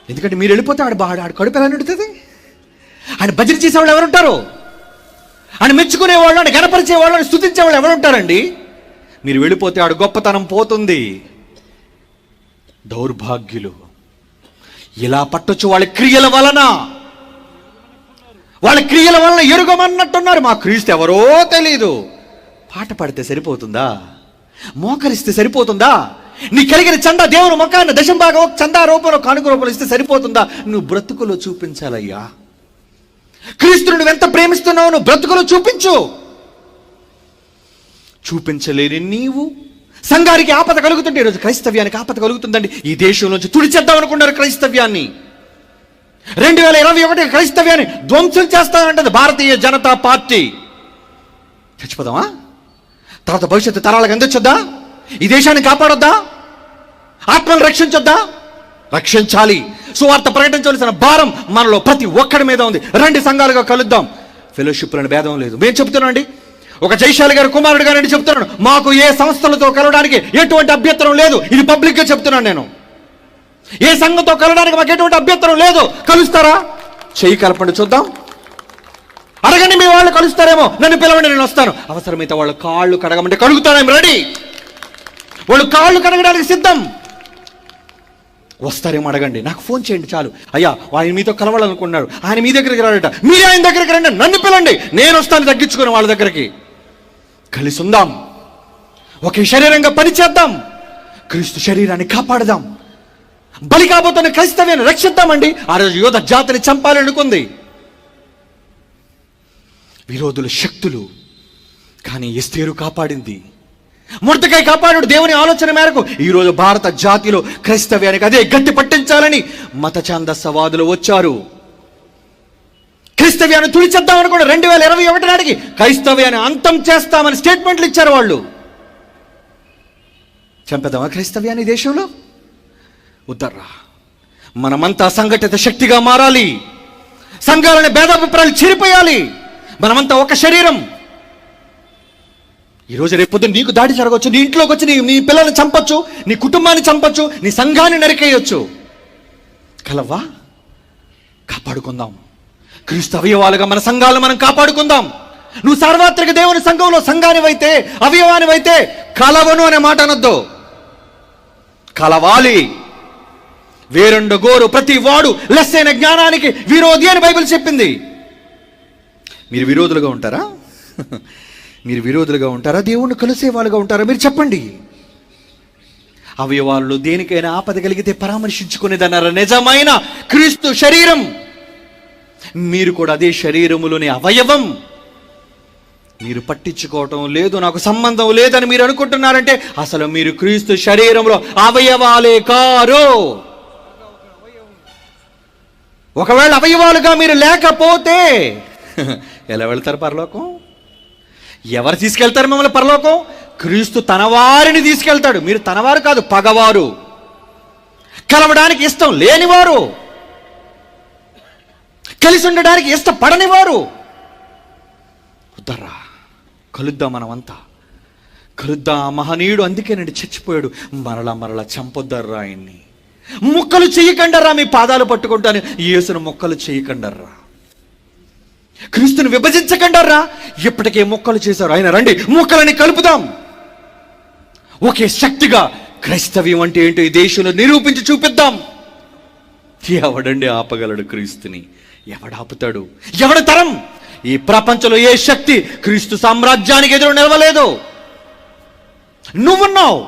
ఎందుకంటే మీరు వెళ్ళిపోతే ఆడు కడుపు ఎలా నిండుతుంది? ఆయన భజన చేసేవాళ్ళు ఎవరుంటారు? ఆయన మెచ్చుకునేవాళ్ళు, ఆయన గణపరిచేవాళ్ళు, ఆయన స్తుతించేవాళ్ళు ఎవరుంటారండి? మీరు వెళ్ళిపోతే ఆడు గొప్పతనం పోతుంది. దౌర్భాగ్యులు ఇలా పట్టొచ్చు వాళ్ళ క్రియల వలన. వాళ్ళ క్రియల వలన ఎరుగమన్నట్టున్నారు. మా క్రీస్తు ఎవరో తెలీదు. పాట పాడితే సరిపోతుందా? మోకరిస్తే సరిపోతుందా? నీ కలిగిన చందా దేవుని ముఖాన్ని దశంభాగం చందా రూపంలో కానుక రూపంలో ఇస్తే సరిపోతుందా? నువ్వు బ్రతుకులో చూపించాలయ్యా. క్రీస్తుని నువ్వు ఎంత ప్రేమిస్తున్నావు నువ్వు బ్రతుకులో చూపించు. చూపించలేని నీవు సంఘానికి ఆపద కలుగుతుంటే, ఈరోజు క్రైస్తవ్యానికి ఆపద కలుగుతుందండి. ఈ దేశంలోంచి తుడిచేద్దాం అనుకున్నారు క్రైస్తవ్యాన్ని. 2021 క్రైస్తవ్యాన్ని ధ్వంసం చేస్తానంటది భారతీయ జనతా పార్టీ. చచ్చిపోదామా? తర్వాత భవిష్యత్తు తరాలకు అందించొద్దా? ఈ దేశాన్ని కాపాడొద్దా? ఆత్మను రక్షించొద్దా? రక్షించాలి. సువార్త ప్రకటించవలసిన భారం మనలో ప్రతి ఒక్కడి మీద ఉంది. 2 సంఘాలుగా కలుద్దాం. ఫెలోషిప్లను భేదం లేదు. మేము చెప్తున్నాం అండి, ఒక జైశాలి గారు కుమారుడు గారిని చెప్తున్నాను, మాకు ఏ సంస్థలతో కలవడానికి ఎటువంటి అభ్యంతరం లేదు. ఇది పబ్లిక్గా చెప్తున్నాను నేను. ఏ సంఘంతో కలవడానికి మాకు ఎటువంటి అభ్యంతరం లేదు. కలుస్తారా? చెయ్యి కలపండి చూద్దాం. అడగండి, మీ వాళ్ళు కలుస్తారేమో, నన్ను పిలవండి, నేను వస్తాను. అవసరమైతే వాళ్ళ కాళ్ళు కడగమంటే కడుగుతాను, ఐఎమ్ రెడీ. వాళ్ళు కాళ్ళు కడగడానికి సిద్ధం. వస్తారేమో అడగండి, నాకు ఫోన్ చేయండి చాలు. అయ్యా ఆయన మీతో కలవాలనుకున్నాడు, ఆయన మీ దగ్గరికి రాడట, మీరు ఆయన దగ్గరికి రండి, నన్ను పిలండి, నేను వస్తాను తగ్గించుకుని వాళ్ళ దగ్గరికి. కలిసి ఉందాం, ఒకే శరీరంగా పనిచేద్దాం, క్రీస్తు శరీరాన్ని కాపాడదాం, బలి కాబోతున్న క్రైస్తవ్యాన్ని రక్షిద్దామండి. ఆ రోజు యోధ జాతిని చంపాలనుకుంది విరోధుల శక్తులు, కానీ ఎస్తేరు కాపాడింది. మొర్దెకై కాపాడు దేవుని ఆలోచన మేరకు ఈరోజు భారత జాతిలో క్రైస్తవ్యానికి అదే గట్టి పట్టించాలని మత ఛాందసవాదులు వచ్చారు. క్రైస్తవ్యాన్ని తుడిచేద్దాం అనుకోండి. 2021 నాటికి క్రైస్తవ్యాన్ని అంతం చేస్తామని స్టేట్మెంట్లు ఇచ్చారు వాళ్ళు. చంపేద్దామా క్రైస్తవ్యాన్ని దేశంలో? ఉద్దర్రా. మనమంతా సంఘటిత శక్తిగా మారాలి. సంఘాలని భేదాభిప్రాయాలు చెరిపోయాలి. మనమంతా ఒక శరీరం. ఈరోజు రేపొద్దు నీకు దాడి జరగవచ్చు, నీ ఇంట్లోకి వచ్చి నీ పిల్లల్ని చంపొచ్చు, నీ కుటుంబాన్ని చంపొచ్చు, నీ సంఘాన్ని నరికేయొచ్చు. కలవా? కాపాడుకుందాం. క్రీస్తు అవయవాలుగా మన సంఘాలను మనం కాపాడుకుందాం. నువ్వు సార్వత్రిక దేవుని సంఘంలో సంఘానివైతే, అవయవానివైతే కలవను అనే మాట అనొద్దు. కలవాలి. వేరెండు గోరు ప్రతి వాడు లెస్ అయిన జ్ఞానానికి విరోధి అని బైబిల్ చెప్పింది. మీరు విరోధులుగా ఉంటారా? మీరు విరోధులుగా ఉంటారా? దేవుణ్ణి కలిసే వాళ్ళుగా ఉంటారా? మీరు చెప్పండి. అవయవాళ్ళు దేనికైనా ఆపద కలిగితే పరామర్శించుకునేదన్నారు నిజమైన క్రీస్తు శరీరం. మీరు కూడా అదే శరీరములోని అవయవం. మీరు పట్టించుకోవటం లేదు, నాకు సంబంధం లేదని మీరు అనుకుంటున్నారంటే అసలు మీరు క్రీస్తు శరీరంలో అవయవాలే కారు. ఒకవేళ అవయవాలుగా మీరు లేకపోతే ఎలా వెళ్తారు పరలోకం? ఎవరు తీసుకెళ్తారు మిమ్మల్ని పరలోకం? క్రీస్తు తన వారిని తీసుకెళ్తాడు. మీరు తనవారు కాదు, పగవారు, కలవడానికి ఇష్టం లేనివారు. కలిసి ఉండడానికి ఇష్టపడని వారు. వద్దరా, కలుద్దాం, మనమంతా కలుద్దాం. మహనీయుడు అందుకేనండి చచ్చిపోయాడు. మరలా చంపొద్దర్రా ఆయన్ని. ముక్కలు చేయకండరా, మీ పాదాలు పట్టుకుంటాను. యేసును ముక్కలు చేయకండర్రా, క్రీస్తుని విభజించకండర్రా. ఇప్పటికే ముక్కలు చేశారు ఆయన. రండి ముక్కలని కలుపుదాం. ఒకే శక్తిగా క్రైస్తవ్యం అంటే ఏంటో ఈ దేశంలో నిరూపించి చూపిద్దాం. ఎవడండి ఆపగలడు క్రీస్తుని? ఎవడాపుతాడు? ఎవడి తరం? ఈ ప్రపంచంలో ఏ శక్తి క్రీస్తు సామ్రాజ్యానికి ఎదురు నిలవలేదు. నువ్వున్నావు.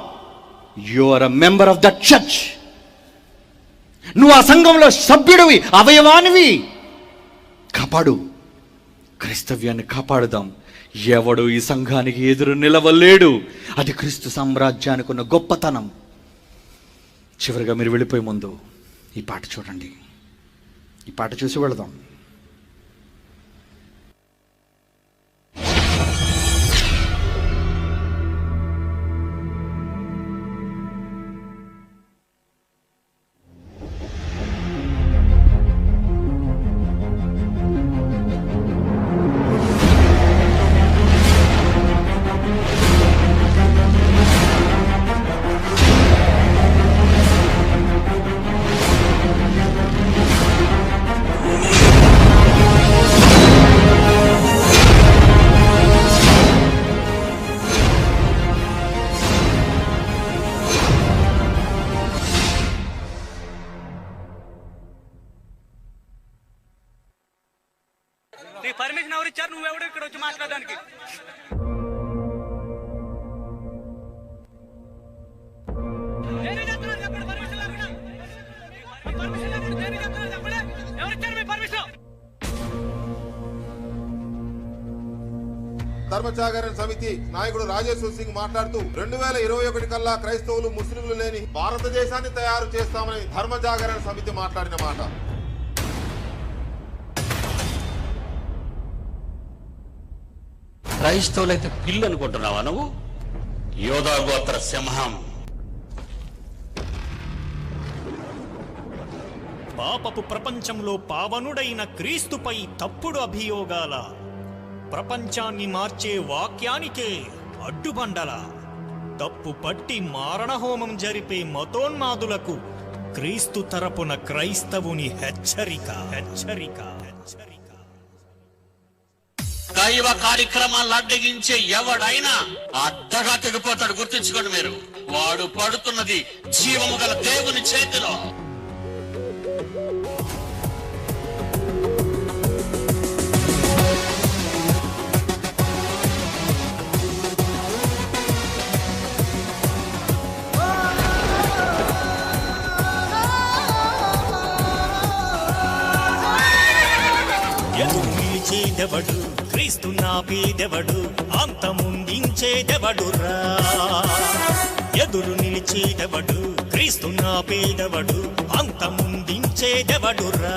You are a member of that church. నువ్వు ఆ సంఘంలో సభ్యుడివి, అవయవానివి. కాపాడు, క్రైస్తవ్యాన్ని కాపాడుదాం. ఎవడు ఈ సంఘానికి ఎదురు నిలవలేడు. అది క్రీస్తు సామ్రాజ్యానికి ఉన్న గొప్పతనం. చివరిగా మీరు వెళ్ళిపోయే ముందు ఈ పాట చూడండి. ఈ పాట చూసి వెళదాం. నీ పర్మిషన్ ఎవరు ఇచ్చారు? నువ్వెవడు ఇక్కడ వచ్చి మాట్లాడడానికి? ధర్మజాగరణ సమితి నాయకుడు రాజేశ్వర్ సింగ్ మాట్లాడుతూ 2021 కల్లా క్రైస్తవులు ముస్లింలు లేని భారతదేశాన్ని తయారు చేస్తామని ధర్మజాగరణ సమితి మాట్లాడిన మాట. క్రైస్తవులైతే పిల్లు అనుకుంటున్నావా నువ్వు? యోధా గోత్ర సింహం. పాపపు ప్రపంచంలో పావనుడైన క్రీస్తుపై తప్పుడు అభియోగాల, ప్రపంచాన్ని మార్చే వాక్యానికే అడ్డుబండల, తప్పు పట్టి మారణహోమం జరిపే మతోన్మాదులకు క్రీస్తు తరపున క్రైస్తవుని హెచ్చరిక. దైవ కార్యక్రమాలను అడ్డగించే ఎవడైనా అడ్డగా తెగిపోతాడు. గుర్తుంచుకోండి మీరు. వాడు పడుతున్నది జీవము గల దేవుని చేతిలో. నిలిచేదెవడు? క్రీస్తు నాపేదెవడు? అంతముందించేదెవడురా? ఎదురు నిలిచేదెవడు? క్రీస్తు నాపేదెవడు? అంతముందించేదెవడురా?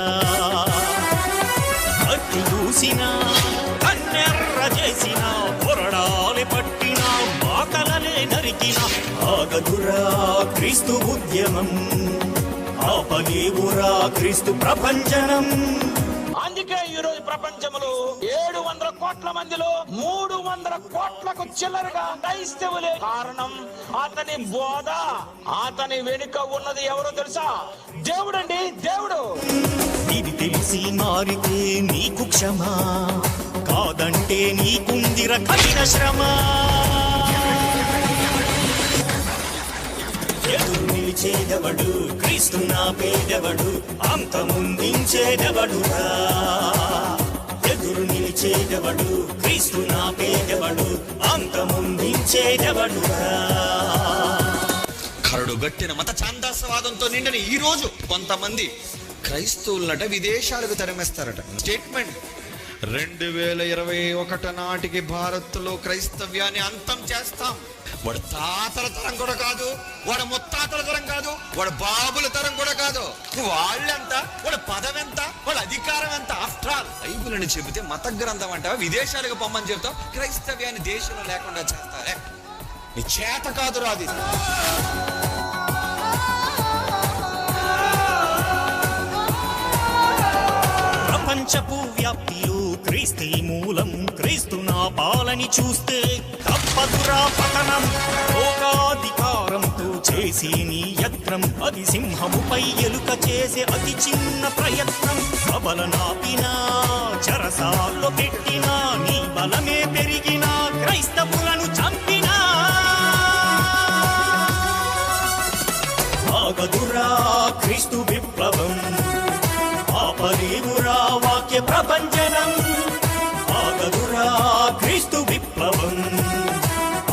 అట్టి చూసినా, కన్నెర్ర చేసినా, కొరడాలి పట్టినా, మాటలనే నరికినా ఆగదురా క్రీస్తు ఉద్యమం. ఆపలేవురా క్రీస్తు ప్రపంచనం. అందుకే ఈ రోజు ప్రపంచంలో 700 కోట్ల మందిలో 300 కోట్లకు చిల్లరగా క్రైస్తవులే. కారణం అతని బోధ. అతని వెనుక ఉన్నది ఎవరో తెలుసా? దేవుడండి, దేవుడు. ఇది తెలిసి మారితే నీకు క్షమా, కాదంటే నీకుందిర కఠిన శ్రమ. ఎదురు నిలిచేదెవడు? క్రీస్తు నాపేదెవడు? అంతముందించేదెవడురా? ఎదురు నిలిచేదెవడు? క్రీస్తు నాపేదెవడు? అంతముందించేదెవడురా? కరడు గట్టిన మత ఛాందసవాదంతో నిండిన ఈ రోజు కొంతమంది క్రైస్తవులనట విదేశాలకు తరిమేస్తారట. స్టేట్మెంట్ 2021 నాటికి భారత్లో క్రైస్తవ్యాన్ని అంతం చేస్తాం. వాడు తాతల తరం కూడా కాదు, వాడు ముత్తాతల తరం కాదు, వాడు బాబుల తరం కూడా కాదు. వాళ్ళెంత, వాడు పదం ఎంత, వాళ్ళ అధికారం ఎంత? ఆఫ్టర్ ఆల్ బైబిల్ అని చెబితే మత గ్రంథం అంటావా? విదేశాలకు పొమ్మని చెబుతావు, క్రైస్తవ్యాన్ని దేశంలో లేకుండా చేస్తారే. నీ చేత కాదు రాది. ప్రపంచపు వ్యాప్తిలో క్రీస్తే మూలం, క్రీస్తు నా పాలని చూస్తే తప్పదురా పతనం. లోకాధికారంతో చేసే నీ యత్నం, అది సింహముపై ఎలుక చేసే అతి చిన్న ప్రయత్నం. సబల నాపినా చెరసాల్లో పెట్టినా, నీ బలమే పెరిగినా క్రైస్తవులను చంపినా. ఆగదురా క్రీస్తు విప్లవం, ఆపలేవురా వాక్య ప్రభంజనం. ఆగదురా క్రీస్తు విప్లవం,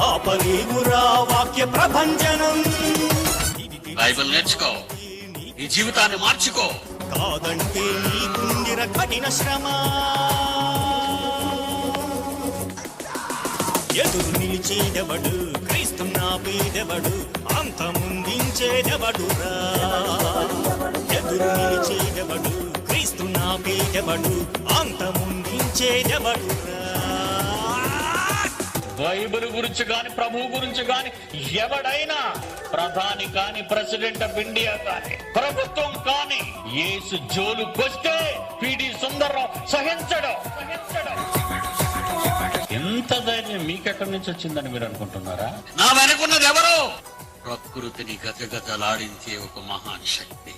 ఆపలేవురా వాక్య ప్రభంజనం. బైబిల్ నేర్చుకో, ఈ జీవితాన్ని మార్చుకో. కాదంటే నీకుందిర కఠిన శ్రమ. ఎదురు నిలిచేదెవడు, క్రీస్తు నా పేదెవడు, అంతముందించేదెవడురా. ఎదురు నిలిచేదెవడు, క్రీస్తు నా పేదెవడు, అంతముందించేదెవడురా. బైబిల్ గురించి గాని, ప్రభువు గురించి గాని ఎవడైనా, ప్రధాని కాని, ప్రెసిడెంట్ ఆఫ్ ఇండియా కాని, ప్రభుత్వం కాని, యేసు జోలుకొస్తే పిడి సుందర్రావు సహించడం. ఎంత ధైర్యం మీకెక్కడి నుంచి వచ్చిందని మీరు అనుకుంటున్నారా? నా వెనుకున్నది ఎవరు? ప్రకృతిని గజగజలాడించే ఒక మహాన్ శక్తి.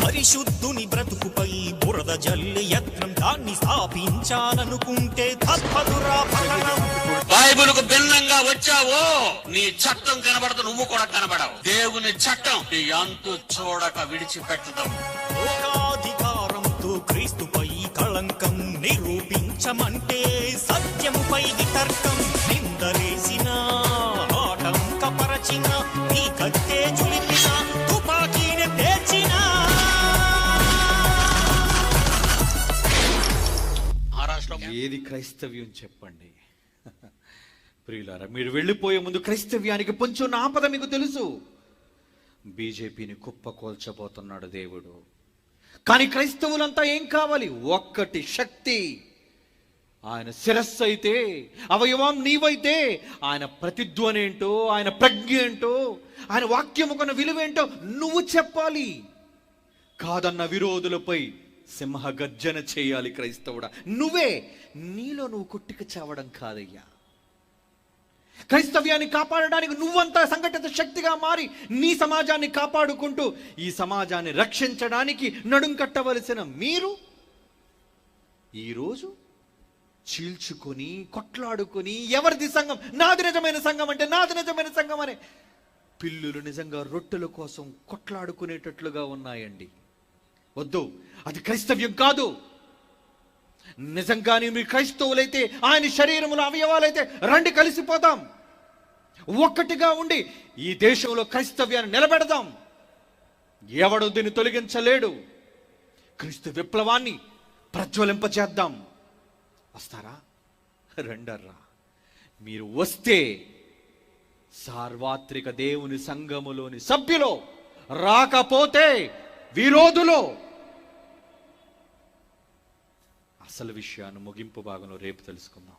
పరిశుద్ధుని బ్రతుకుపై బురద జల్లి యత్నం, దాన్ని స్థాపించాలనుకుంటే తప్పదురా పతనం. బైబిల్కు భిన్నంగా వచ్చావో నీ చట్టం కనబడదు, నువ్వు కూడా కనబడవు. దేవుని చట్టం నీ అంతు చూడక విడిచిపెట్టదు. లోకాధికారంతో క్రీస్తుపై కళంకం నిరూపించమంటే సత్యముపై తర్కం. నిందలేసిన ఆటంకపరచిన, నీ కత్తే చులిపిన, తుపాకీని తెచ్చిన. ఏది క్రైస్తవ్యం చెప్పండి ప్రియులారా. మీరు వెళ్ళిపోయే ముందు క్రైస్తవ్యానికి పొంచున్న ఆపద మీకు తెలుసు. బీజేపీని కుప్పకూల్చబోతున్నాడు దేవుడు. కానీ క్రైస్తవులంతా ఏం కావాలి? ఒక్కటి, శక్తి. ఆయన శిరస్సు అయితే, అవయవం నీవైతే, ఆయన ప్రతిధ్వని ఏంటో, ఆయన ప్రజ్ఞ ఏంటో, ఆయన వాక్యము కొన్న విలువేంటో నువ్వు చెప్పాలి. కాదన్న విరోధులపై సింహగర్జన చేయాలి క్రైస్తవుడా. నువ్వే, నీలో నువ్వు కొట్టిక చావడం కాదయ్యా. క్రైస్తవ్యాన్ని కాపాడడానికి నువ్వంతా సంఘటిత శక్తిగా మారి నీ సమాజాన్ని కాపాడుకుంటూ ఈ సమాజాన్ని రక్షించడానికి నడుం కట్టవలసిన మీరు ఈరోజు చీల్చుకొని కొట్లాడుకొని, ఎవరిది సంఘం, నాది నిజమైన సంఘం అంటే నాది నిజమైన సంఘం అనే పిల్లులు నిజంగా రొట్టెల కోసం కొట్లాడుకునేటట్లుగా ఉన్నాయండి. వద్దు, అది క్రైస్తవ్యం కాదు. నిజంగానే మీరు క్రైస్తవులైతే, ఆయన శరీరముల అవయవాలైతే రండి కలిసిపోతాం. ఒక్కటిగా ఉండి ఈ దేశంలో క్రైస్తవ్యాన్ని నిలబెడదాం. ఎవడు దీన్ని తొలగించలేడు. క్రీస్తు విప్లవాన్ని ప్రజ్వలింపచేద్దాం. వస్తారా? రండర్రా. మీరు వస్తే సార్వత్రిక దేవుని సంఘములోని సభ్యులు, రాకపోతే విరోధులు. అసలు విషయాన్ని ముగింపు భాగంలో రేపు తెలుసుకుందాం.